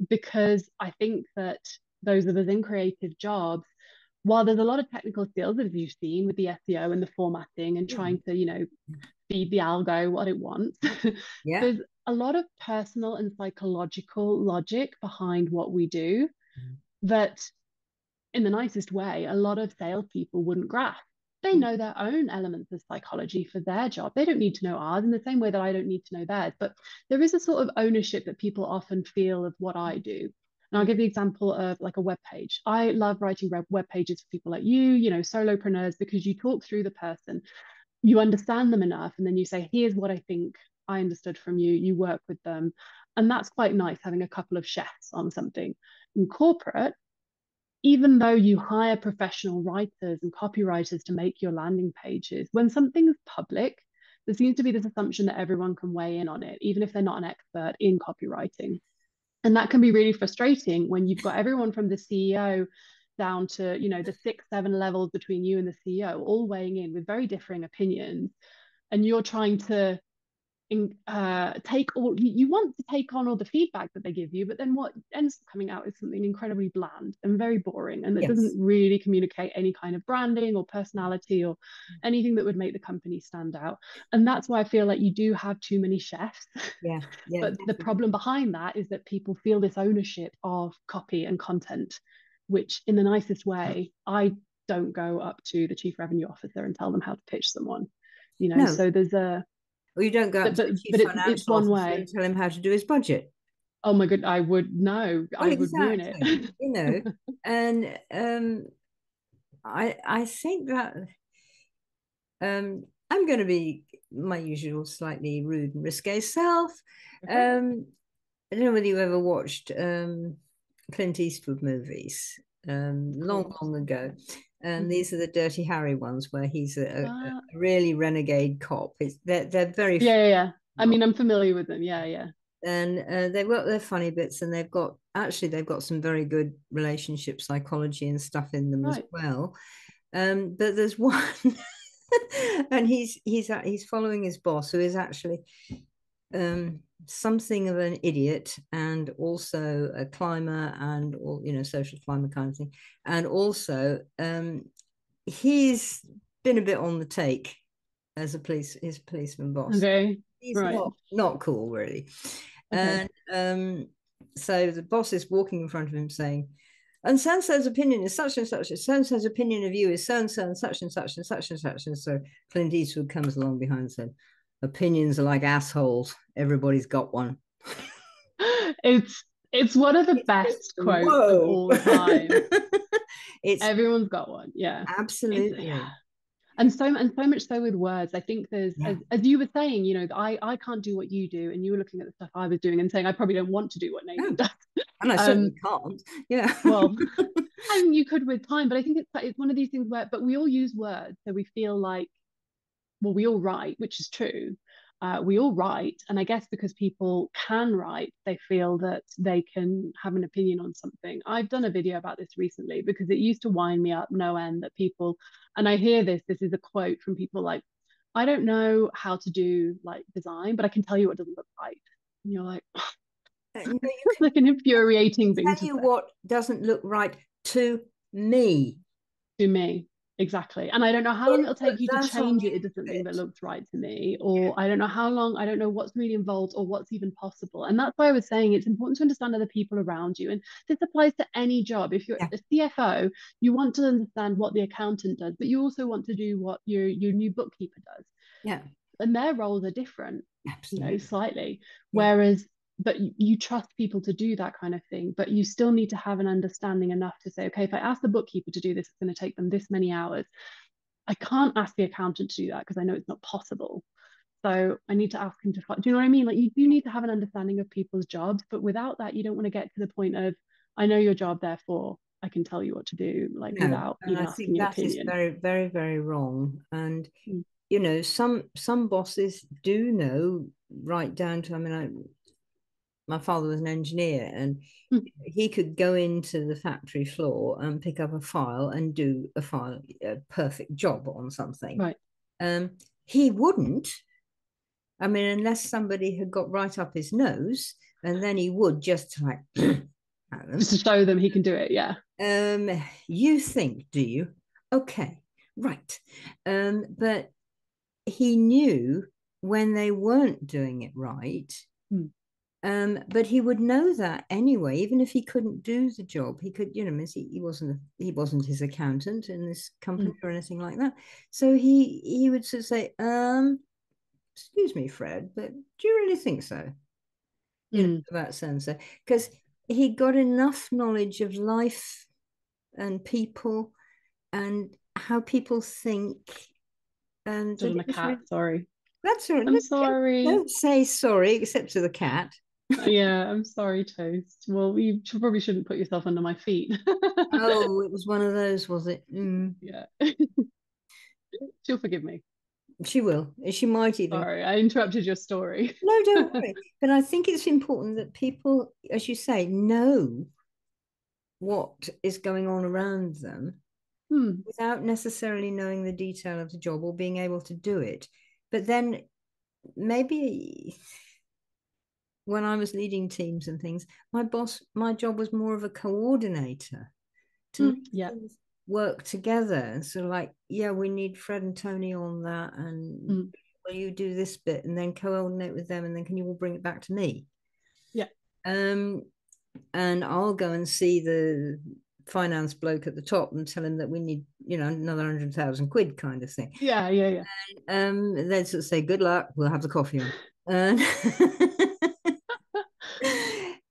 because I think that those of us in creative jobs, while there's a lot of technical skills, as you've seen with the SEO and the formatting and Yeah. trying to, feed the algo what it wants, Yeah. there's a lot of personal and psychological logic behind what we do that, in the nicest way, a lot of salespeople wouldn't grasp. They know their own elements of psychology for their job. They don't need to know ours in the same way that I don't need to know theirs. But there is a sort of ownership that people often feel of what I do. And I'll give the example of like a web page. I love writing web pages for people like you, solopreneurs, because you talk through the person, you understand them enough, and then you say, here's what I think I understood from you. You work with them. And that's quite nice, having a couple of chefs on something. In corporate, even though you hire professional writers and copywriters to make your landing pages, when something's public, there seems to be this assumption that everyone can weigh in on it, even if they're not an expert in copywriting. And that can be really frustrating when you've got everyone from the CEO down to, the 6, 7 levels between you and the CEO, all weighing in with very differing opinions. And you're trying to take all, you want to take on all the feedback that they give you, but then what ends up coming out is something incredibly bland and very boring, and that Yes. doesn't really communicate any kind of branding or personality or anything that would make the company stand out. And that's why I feel like you do have too many chefs. Yeah. Yeah. But the Definitely. problem behind that is that people feel this ownership of copy and content, which, in the nicest way, I don't go up to the chief revenue officer and tell them how to pitch someone. No. So there's a Or you don't go up but to but the chief but it's financial one officer and way. tell him how to do his budget. Oh my god, I would no, Well, I would ruin it. exactly. And I think that I'm going to be my usual slightly rude and risque self. Okay. Um, I don't know whether you ever watched Clint Eastwood movies Of long, course. long ago. And Mhm. these are the Dirty Harry ones where he's Uh, a really renegade cop. They're very yeah, yeah, yeah. I funny, mean, I'm familiar with them. Yeah, yeah. and they've got their funny bits, and they've got some very good relationship psychology and stuff in them as Right. well. But there's one, and he's following his boss, who is actually something of an idiot and also a climber and all social climber kind of thing, and also he's been a bit on the take as his policeman boss. Okay. He's Right. not cool really, Okay. and so the boss is walking in front of him saying, and so and so's opinion is such and such, and so and so's opinion of you is so and so and such and such and such and such. And so Clint Eastwood comes along behind and said, opinions are like assholes. Everybody's got one. It's one of the It's just, best quotes of whoa. all time. It's Everyone's got one. Yeah. It's absolutely, and so much so with words. I think there's, yeah. as you were saying, I can't do what you do, and you were looking at the stuff I was doing and saying I probably don't want to do what Nadine No, does. and I Um, certainly can't. Yeah. well, and you could with time, but I think it's one of these things where, but we all use words, so we feel like, well, we all write, which is true. We all write, and I guess because people can write, they feel that they can have an opinion on something. I've done a video about this recently because it used to wind me up no end that people, and I hear this is a quote from people like, I don't know how to do like design, but I can tell you what doesn't look right. And you're like, You it's like an infuriating thing tell to you say. what doesn't look right to me. To me. Exactly. And I don't know how long Then it'll put take you to that on change the it into something that outfit. looks right to me. Or I don't know how long, I don't know what's really involved or what's even possible. And that's why I was saying it's important to understand other people around you. And this applies to any job. If you're Yeah, a CFO, you want to understand what the accountant does, but you also want to do what your new bookkeeper does, yeah, and their roles are different, absolutely. slightly. Yeah, Whereas, but you trust people to do that kind of thing, but you still need to have an understanding enough to say, okay, if I ask the bookkeeper to do this, it's going to take them this many hours. I can't ask the accountant to do that because I know it's not possible. So I need to ask him to. Do you know what I mean? Like you do need to have an understanding of people's jobs, but without that, you don't want to get to the point of, I know your job, therefore I can tell you what to do, like no, without and even I asking think your that is opinion. very, very, very wrong. And Mm. some bosses do know right down to. I mean, my father was an engineer, and Mm. he could go into the factory floor and pick up a file and do a perfect job on something. Right. Um, he wouldn't. I mean, unless somebody had got right up his nose, and then he would just like at them. Just to show them he can do it. Yeah. You think, do you? Okay, right. But he knew when they weren't doing it right. Mm. But he would know that anyway, even if he couldn't do the job, he could, he wasn't his accountant in this company Mm. or anything like that. So he would sort of say, excuse me, Fred, but do you really think so? Mm. About so and so, because he got enough knowledge of life and people and how people think, and Stood that on it a was cat. really, Sorry. that's all right. I'm sorry. Don't say sorry, except to the cat. Yeah, I'm sorry, Toast. Well, you probably shouldn't put yourself under my feet. Oh, it was one of those, was it? Yeah. She'll forgive me. She will. She might even. Sorry, I interrupted your story. No, don't worry. But I think it's important that people, as you say, know what is going on around them Hmm. without necessarily knowing the detail of the job or being able to do it. But then maybe when I was leading teams and things, my job was more of a coordinator to Hmm. make Yeah. things work together. And so, like, yeah, we need Fred and Tony on that, and Hmm. will you do this bit, and then coordinate with them, and then can you all bring it back to me? Yeah. Um, and I'll go and see the finance bloke at the top and tell him that we need, another 100,000 quid kind of thing. Yeah. Yeah. Yeah. They'd sort of say, "Good luck, we'll have the coffee on." Uh,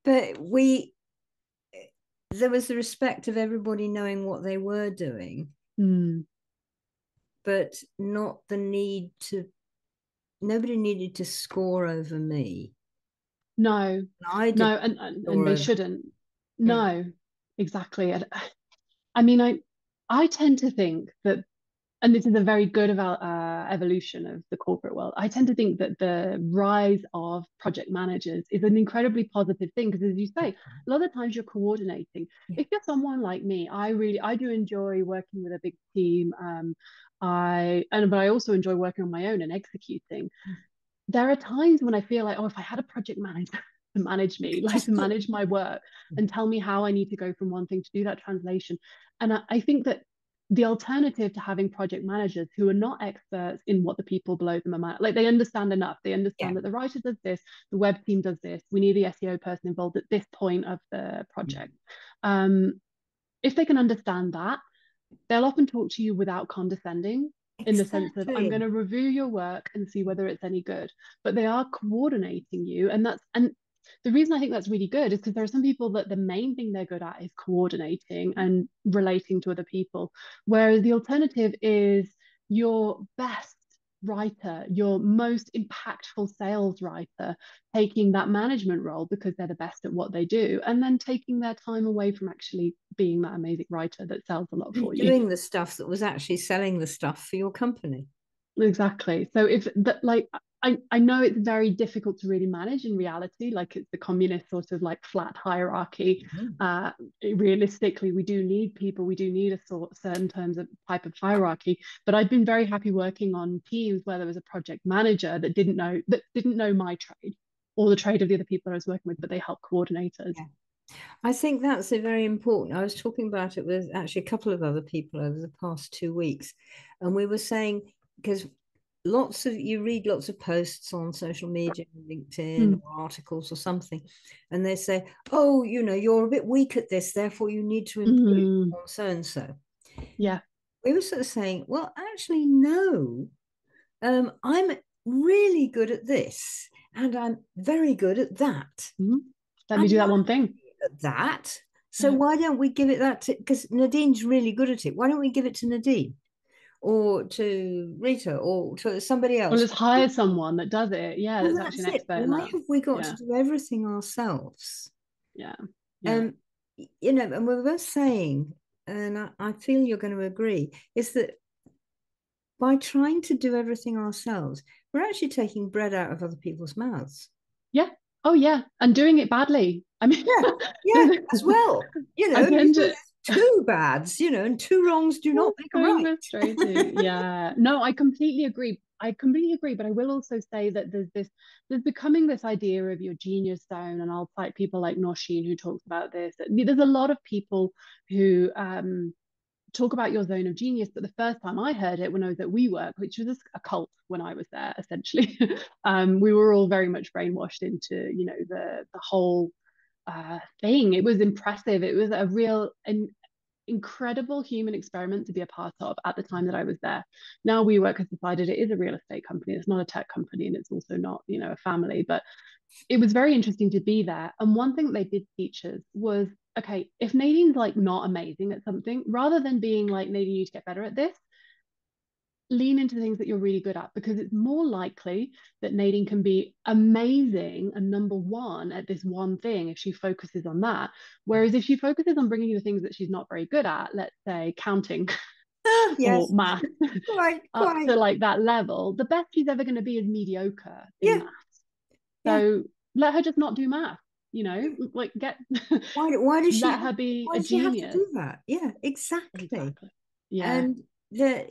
but there was the respect of everybody knowing what they were doing, Hmm. but not the need to. Nobody needed to score over me. No. I No, didn't and score they over. shouldn't. Mm, No, exactly. I mean, I tend to think that, and this is a very good evolution of the corporate world. I tend to think that the rise of project managers is an incredibly positive thing because, as you say, a lot of times you're coordinating. yeah, If you're someone like me, I do enjoy working with a big team. But I also enjoy working on my own and executing. There are times when I feel like, oh, if I had a project manager to manage me, like to just do manage my work and tell me how I need to go from one thing to do that translation. And I think that the alternative to having project managers who are not experts in what the people below them are like they understand enough. They yeah. understand that the writer does this, the web team does this. We need the SEO person involved at this point of the project. Um, if they can understand that, they'll often talk to you without condescending in the sense of I'm going Exactly. to review your work and see whether it's any good, but they are coordinating you. And the reason I think that's really good is because there are some people that the main thing they're good at is coordinating and relating to other people, whereas the alternative is your best writer, your most impactful sales writer, taking that management role because they're the best at what they do, and then taking their time away from actually being that amazing writer that sells a lot for you. Doing the stuff that was actually selling the stuff for your company. Exactly. So if that like I know it's very difficult to really manage in reality, like it's the communist sort of like flat hierarchy. Mm. Uh, Realistically, we do need people, we do need a certain terms of type of hierarchy. But I've been very happy working on teams where there was a project manager that didn't know my trade or the trade of the other people that I was working with, but they helped coordinate us. Yeah. I think that's a very important. I was talking about it with actually a couple of other people over the past 2 weeks, and we were saying, because you read lots of posts on social media, LinkedIn Mm, or articles or something, and they say, "Oh, you're a bit weak at this, therefore you need to improve mm, on so and so." yeah. We were sort of saying, "Well, actually, no. I'm really good at this, and I'm very good at that. Mm. Let me I'm do that not one thing. at that. So Yeah. why don't we give it that to, because Nadine's really good at it. Why don't we give it to Nadine or to Rita or to somebody Or else? let's hire someone that does it. Yeah, Well, that's actually that's an it. expert in Why that. have we got to Yeah, do everything ourselves? yeah, yeah. Um, and we were both saying, and I feel you're going to agree, is that by trying to do everything ourselves, we're actually taking bread out of other people's mouths. Yeah, Oh yeah, and doing it badly. I mean, Yeah, yeah, as well. I You tend say to. there's two bads, and two wrongs do not That's make a so right. frustrating. Yeah. No, I completely agree. I completely agree, but I will also say that there's becoming this idea of your genius zone, and I'll cite people like Nosheen who talks about this. There's a lot of people who talk about your zone of genius, but the first time I heard it when I was at WeWork, which was a cult when I was there, essentially, we were all very much brainwashed into, the whole thing. It was impressive. It was a real and incredible human experiment to be a part of at the time that I was there. Now WeWork has decided it is a real estate company. It's not a tech company, and it's also not, a family. But it was very interesting to be there. And one thing that they did teach us was, okay, if Nadine's like not amazing at something, rather than being like, Nadine, you need to get better at this, lean into things that you're really good at, because it's more likely that Nadine can be amazing and number one at this one thing if she focuses on that. Whereas if she focuses on bringing the things that she's not very good at, let's say counting Ah, or yes, math, quite, up quite. to like that level, the best she's ever going to be is mediocre in Yeah, math. yeah. So let her just not do math, like get Why does she let have her be why a does she have to genius. do that? Yeah, exactly. Exactly. Yeah. And the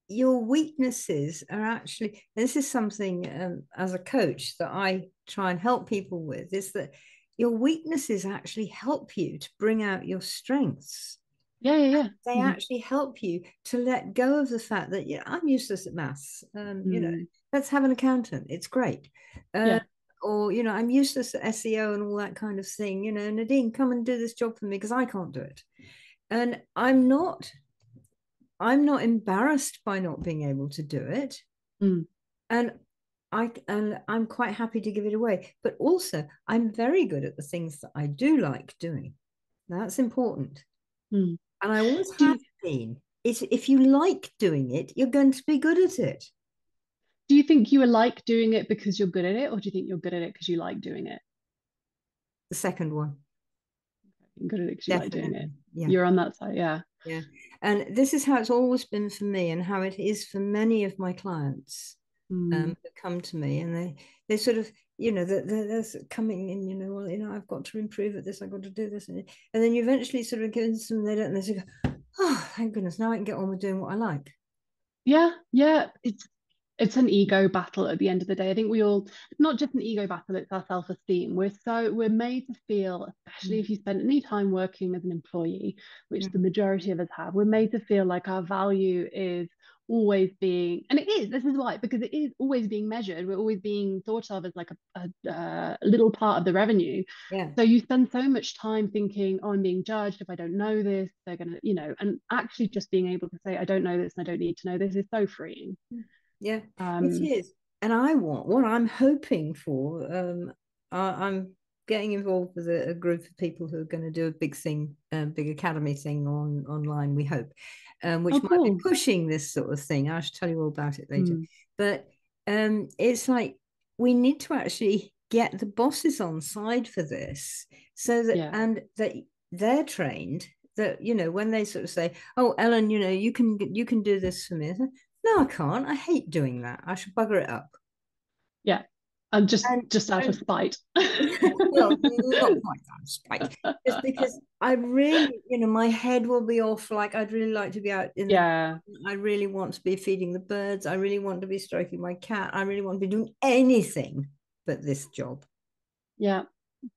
your weaknesses are actually, this is something as a coach that I try and help people with, is that your weaknesses actually help you to bring out your strengths. Yeah, yeah, yeah. They Mm-hmm. actually help you to let go of the fact that, I'm useless at maths. Mm. Let's have an accountant. It's great. Uh, Yeah. or, I'm useless at SEO and all that kind of thing. Nadine, come and do this job for me because I can't do it. And I'm not embarrassed by not being able to do it. Mm. And I'm quite happy to give it away. But also I'm very good at the things that I do like doing. That's important. Mm. And I always Do have you, been. It's if you like doing it, you're going to be good at it. do you think you like doing it because you're good at it, or do you think you're good at it because you like doing it? The second one, You're good at it because you like doing it. definitely. Yeah. You're on that side, yeah. Yeah. And this is how it's always been for me and how it is for many of my clients Mm. that come to me, and they sort of, they're coming in, well, I've got to improve at this, I've got to do this. And then you eventually sort of give them some, they don't, and they sort of go, oh, thank goodness, now I can get on with doing what I like. Yeah, yeah. It's an ego battle at the end of the day. I think we all, it's not just an ego battle, it's our self-esteem. We're made to feel, especially Mm, if you spend any time working as an employee, which the mm, majority of us have, we're made to feel like our value is always being, and it is, this is why, because it is always being measured. We're always being thought of as like a little part of the revenue. yeah. So you spend so much time thinking, oh, I'm being judged. If I don't know this, they're gonna, and actually just being able to say, I don't know this and I don't need to know this is so freeing. Yeah, it Um, is. And I want what I'm hoping for. I'm getting involved with a group of people who are going to do a big thing, big academy thing online, we hope, oh, which might be cool. pushing this sort of thing. I should tell you all about it later. Mm, But it's like we need to actually get the bosses on side for this so that, yeah. and that they're trained that, when they sort of say, oh, Ellen, you can do this for me. No, I can't. I hate doing that. I should bugger it up. Yeah. And just And, just out of and spite. well, not quite that spite. Just because I really, my head will be off. Like I'd really like to be out in the Yeah. garden. I really want to be feeding the birds. I really want to be stroking my cat. I really want to be doing anything but this job. Yeah.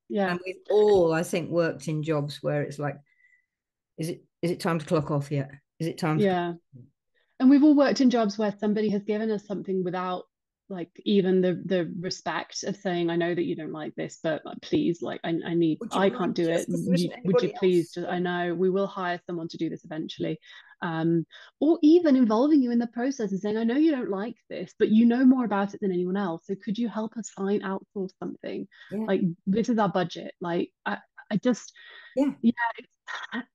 Yeah. And we've all, I think, worked in jobs where it's like, is it time to clock off yet? Is it time to? Yeah. And we've all worked in jobs where somebody has given us something without like even the respect of saying, I know that you don't like this, but please, like Would you I mind can't do it. just because there isn't Would you anybody please else? just, Yeah. I know we will hire someone to do this eventually. Um, or even involving you in the process and saying, I know you don't like this, but you know more about it than anyone else. So could you help us find outsource something? Yeah. Like this is our budget. Like I just Yeah. yeah,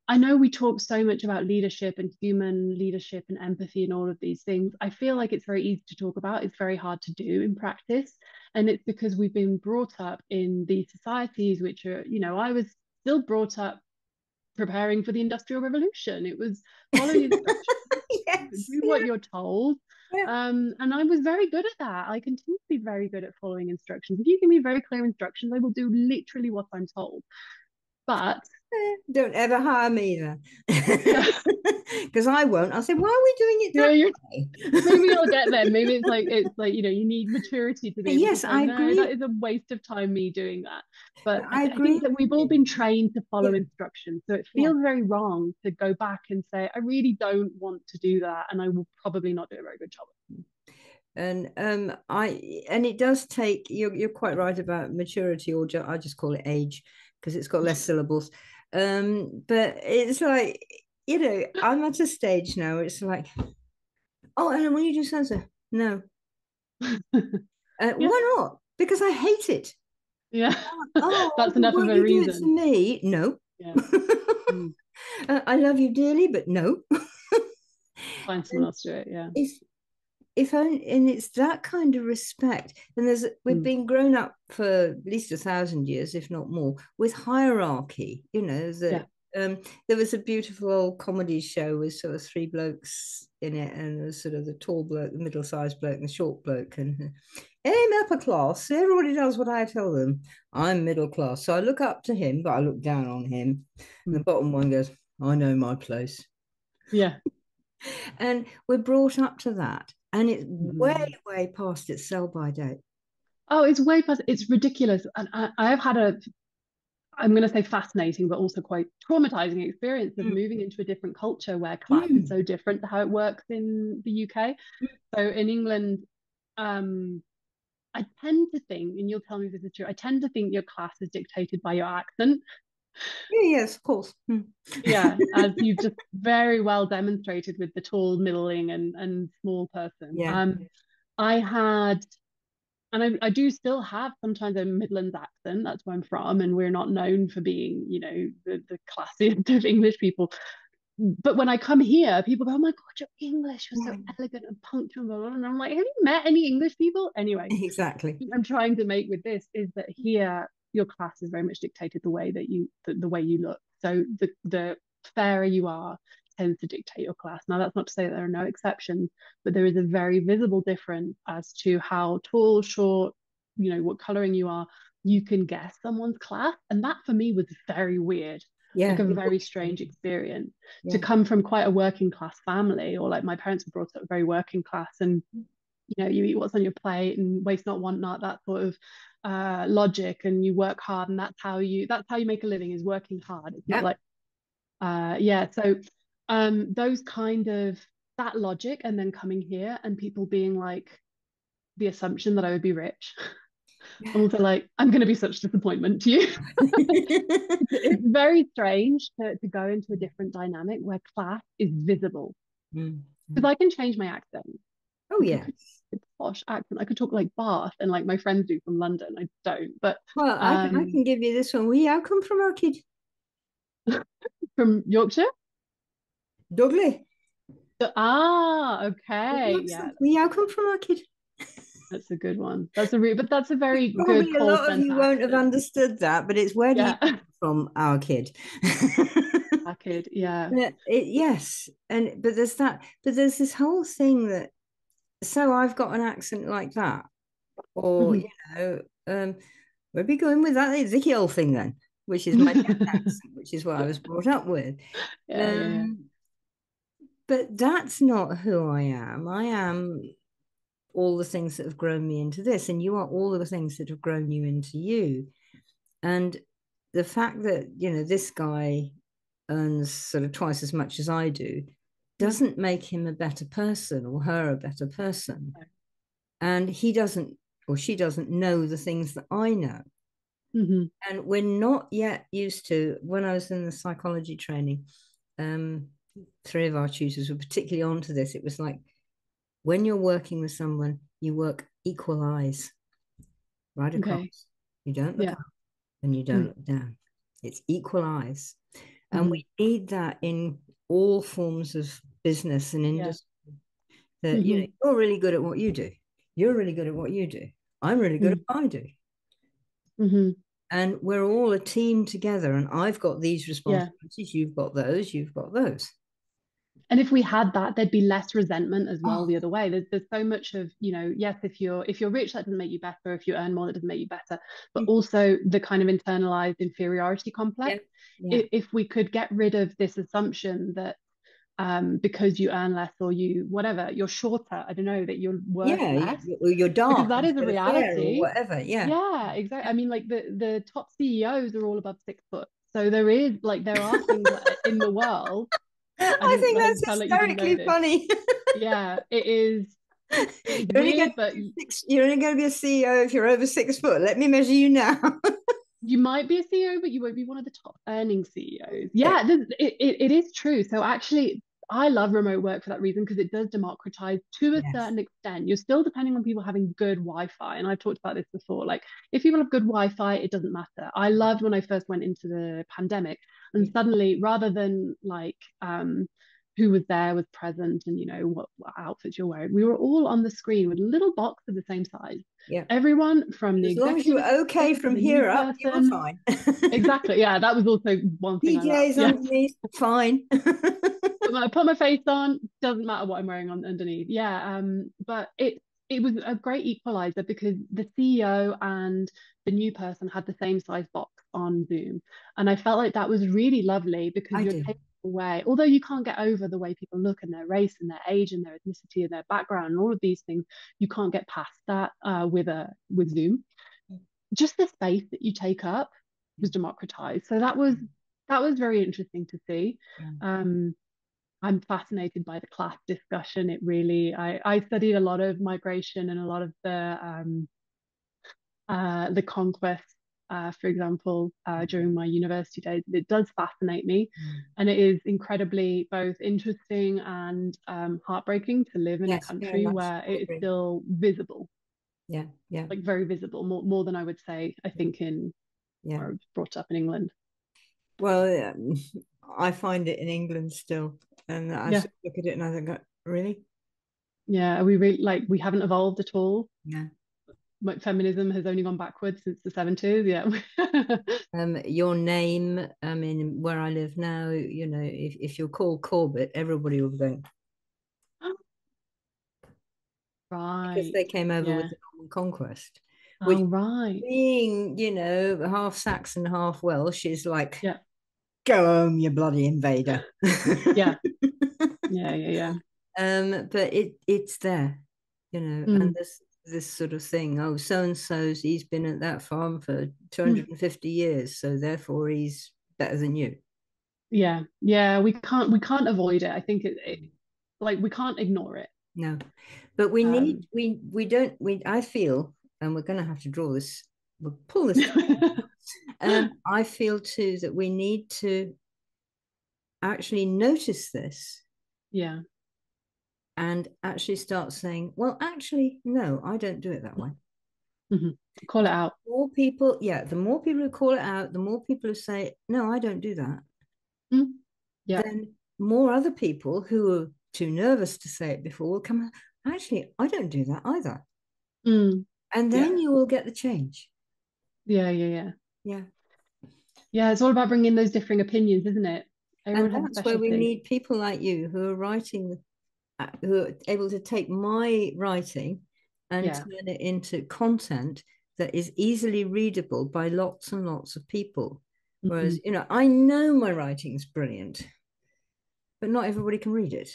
I know we talk so much about leadership and human leadership and empathy and all of these things. I feel like it's very easy to talk about. It's very hard to do in practice. And it's because we've been brought up in these societies, which are, I was still brought up preparing for the Industrial Revolution. It was follow the instructions, Yes. do Yeah. what you're told. Yeah. And I was very good at that. I continue to be very good at following instructions. If you give me very clear instructions, I will do literally what I'm told. But Don't ever hire me then. yeah, Because I won't. I'll say, why are we doing it yeah, that you're way? maybe I'll get there. Maybe it's like, you need maturity to be able to Yes, say, I no, that agree. is a waste of time me doing that. But I I think agree that with we've all you. been trained to follow Yeah, instructions. So it yeah. feels very wrong to go back and say, I really don't want to do that. And I will probably not do a very good job. And it does take, you're quite right about maturity, or I just call it age because it's got less syllables. But it's like, I'm at a stage now, it's like, oh, and when you do so, no. Yeah, Why not? Because I hate it. yeah. Oh, That's enough of won't a you do it for reason. me? No. Yeah. Mm. I love you dearly, but no. Find someone And else to do it. Yeah. it's if only, and it's that kind of respect. And we've Mm. been grown up for at least 1,000 years, if not more, with hierarchy. Yeah. That there was a beautiful old comedy show with sort of three blokes in it, and there was sort of the tall bloke, the middle-sized bloke, and the short bloke. And I'm upper class. Everybody does what I tell them. I'm middle class, so I look up to him, but I look down on him. And the Mm. bottom one goes, I know my place. Yeah. And we're brought up to that. And it's way, Mhm. way past its sell by date. Oh, it's way past, it's ridiculous. And I have had I'm going to say fascinating, but also quite traumatizing experience of Mm, moving into a different culture where class is mm, so different to how it works in the UK. So in England, um, I tend to think, and you'll tell me if this is true, I tend to think your class is dictated by your accent. yeah, yes, of course. Mm. Yeah, as you've just very well demonstrated with the tall, middling, and small person. Yeah, I had, and I do still have sometimes a Midlands accent. That's where I'm from, and we're not known for being, the classiest of English people. But when I come here, people go, "Oh my God, your English was so elegant and punctual." And I'm like, "Have you met any English people?" Anyway, exactly. I'm trying to make with this is that here your class is very much dictated the way that the way you look. So the fairer you are tends to dictate your class. Now that's not to say that there are no exceptions, but there is a very visible difference as to how tall, short, what coloring you are. You can guess someone's class, and that for me was very weird. Like Yeah, a it very strange experience to yeah, come from quite a working class family, or like my parents were brought up very working class, and you eat what's on your plate and waste not, want not, that sort of logic, and you work hard, and that's how you make a living, is working hard. It's not yeah, like yeah. So those kind of that logic, and then coming here and people being like the assumption that I would be rich. I'm also like, I'm going to be such disappointment to you. It's very strange to go into a different dynamic where class is visible, mm. because I can change my accent. Oh I yeah. could a posh accent. I could talk like Bath, and like my friends do from London. I don't, but Well, I um, can give you this one. We how come from our kid from Yorkshire. Dudley. Okay, yeah, We how come from our kid. that's a good one. But that's a Which very good probably a call lot of center you won't have accent. understood that, but it's where do you Yeah, come from our kid? I could. Yeah. Yes, but there's this whole thing that so I've got an accent like that, or Mhm. um, where'd be going with that Ezekiel thing then, which is my dad accent, which is what I was brought up with. Yeah, yeah, yeah. Um, but that's not who I am. I am all the things that have grown me into this, and you are all the things that have grown you into you. And the fact that this guy earns sort of twice as much as I do Mm. doesn't make him a better person or her a better person. And he doesn't or she doesn't know the things that I know. Mhm. And we're not yet used to, when I was in the psychology training, um, three of our tutors were particularly onto this. It was like when you're working with someone, you work equal eyes right Okay. across. You don't look Yeah. up and you don't Mm. look down. It's equal eyes. And Mhm. we need that in all forms of business and Yeah. industry. That Mhm. you're really good at what you do. You're really good at what you do. I'm really good at Mm. what I do. Mhm. And we're all a team together. And I've got these Yeah. responsibilities. You've got those. You've got those. And if we had that, there'd be less resentment as well Oh, the other way. There's so much of, yes, if you're rich, that doesn't make you better. If you earn more, that doesn't make you better. But also the kind of internalized inferiority yeah, complex. yeah, If we could get rid of this assumption that because you earn less or you whatever, you're shorter, I don't know, that you're worth yeah. less, You're because dark that is a instead of fair or reality. whatever. Yeah. Yeah, exactly. I mean, like the top CEOs are all above 6 foot. So there are things like in the world. I I didn't think I didn't that's sound like you didn't know hysterically this. funny. Yeah, it is You're only going weird, but to be you're only going to be a CEO if you're over 6 foot. Let me measure you now. you might be a CEO, but you won't be one of the top earning CEOs. Yeah, Yeah, it is true. So actually, I love remote work for that reason, because it does democratize to a yes. certain extent. You're still depending on people having good Wi-Fi. And I've talked about this before. Like, if people have good Wi-Fi, it doesn't matter. I loved when I first went into the pandemic, and Yeah, suddenly, rather than like who was there was present, and what outfits you're wearing, we were all on the screen with a little box of the same size. yeah. Everyone from And the as long as executive you're okay to from the new here up, you were person. fine. Exactly. Yeah, that was also one thing I loved. PJs Yeah. underneath, fine. Put my face on, doesn't matter what I'm wearing on underneath. Yeah. But it was a great equalizer, because the CEO and the new person had the same size box on Zoom. And I felt like that was really lovely, because I you're do. taking away, although you can't get over the way people look and their race and their age and their ethnicity and their background and all of these things, you can't get past that with Zoom. Just the space that you take up was democratized. So that was very interesting to see. Yeah. Um, I'm fascinated by the class discussion. I studied a lot of migration and a lot of the conquest, for example, during my university days. It does fascinate me, Mm. and it is incredibly both interesting and heartbreaking to live in a Yes, very country much. where I it is agree. still visible, Yeah, yeah, like very visible, more than I would say, I think, in yeah. where I was brought up in England. Well, I find it in England still, and I Yeah, sort of look at it and I think, really? yeah. We haven't evolved at all. Yeah. Like, feminism has only gone backwards since the 70s. Yeah. Your name, I mean, where I live now, if you're called Corbett, everybody will be going because Right. they came over with Yeah. the Norman Conquest, which Oh, right. being, half Saxon, half Welsh is like, Yeah. go home, you bloody invader. Yeah. Yeah. Yeah. Yeah. But it's there, and Mm, this sort of thing. Oh, so and so's he's been at that farm for mm. 250 years, so therefore he's better than you. Yeah. Yeah. We can't avoid it. I think like we can't ignore it. No, but we need Um, we don't we I feel, and we're going to have to draw this, we'll pull this together. I feel too that we need to actually notice this yeah. and actually start saying, well, actually, no, I don't do it that way. Mhm. Call it out. More people, yeah, the more people who call it out, the more people who say, no, I don't do that, Mm, yeah. then more other people who are too nervous to say it before will come out, actually, I don't do that either. Mm, And yeah. then you will get the change. Yeah. Yeah. Yeah. Yeah. Yeah. It's all about bringing those differing opinions, isn't it? And Everyone has a that's where we specialty. need people like you who are writing, who are able to take my writing and Yeah. turn it into content that is easily readable by lots and lots of people. Mhm. Whereas, I know my writing's brilliant, but not everybody can read it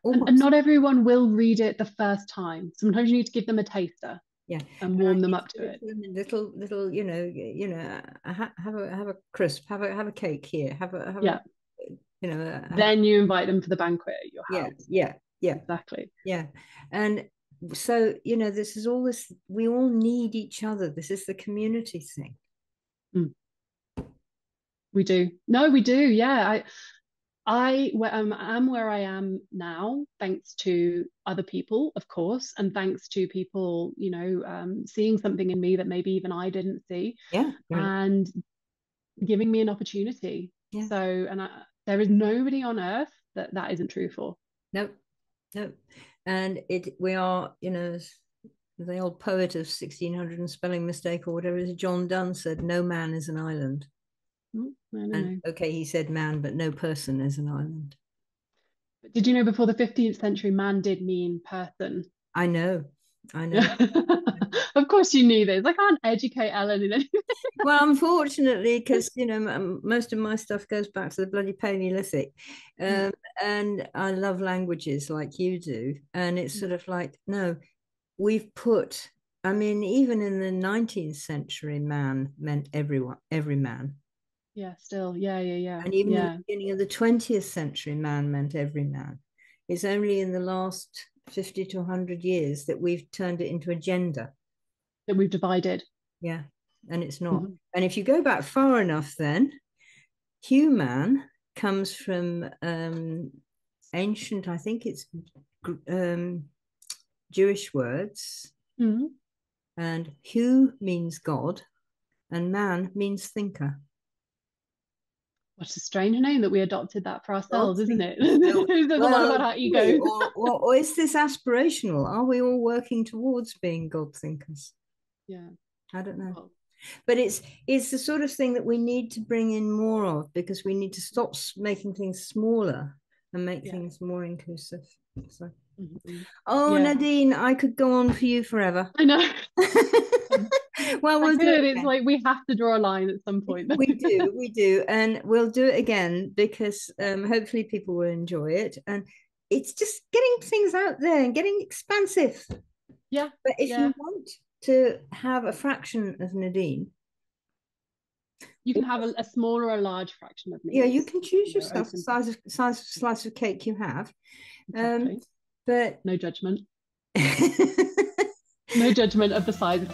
or And wants. not everyone will read it the first time. Sometimes you need to give them a taster Yeah, and and I warm them need to up give to it it. to them in little, have a crisp, have a cake here, have a, Yeah. have, Then you invite them for the banquet at your yeah, house. yeah, yeah, Exactly. yeah, and so this is all this. We all need each other. This is the community thing. Mm, we do. No, we do. Yeah. I am where I am now, thanks to other people, of course, and thanks to people, seeing something in me that maybe even I didn't see, Yeah, right. and giving me an opportunity. Yeah, So, there is nobody on earth that isn't true for. no, no, and we are, the old poet of 1600 and spelling mistake or whatever it is, John Donne said, "No man is an island." I don't And know. okay, he said man, but no person is an island. Did you know before the 15th century, man did mean person? I know, I know. Of course you knew this. I can't educate Ellen in anything. Well, unfortunately, because most of my stuff goes back to the bloody Paleolithic, Mm. um, and I love languages like you do, and it's sort of like, no, we've put. I mean, even in the 19th century, man meant everyone, every man, Yeah, still. Yeah, yeah, yeah. and even in the Yeah. beginning of the 20th century, man meant every man. It's only in the last 50 to 100 years that we've turned it into a gender. That we've divided. Yeah, and it's not. Mhm. And if you go back far enough, then human comes from ancient, I think it's um, Jewish words, Mhm. and hu means God, and man means thinker. What a strange name that we adopted that for God ourselves, isn't it? thinkers. So, It says a lot well, about do our we? ego. Or is this aspirational? Are we all working towards being God thinkers? Yeah. I don't know. Well, But it's the sort of thing that we need to bring in more of because we need to stop making things smaller and make yeah. things more inclusive. So, Mhm. oh, Yeah. Nadine, I could go on for you forever. I know. Well, I we'll do it could. It's again. like we have to draw a line at some point. We do, and we'll do it again because hopefully people will enjoy it. And it's just getting things out there and getting expansive. Yeah. But if Yeah. you want to have a fraction of Nadine, You can have a small or a large fraction of me. yeah, you can choose You're yourself the open to. size of slice of cake you have. Um, Exactly. but No judgment. No judgment of the size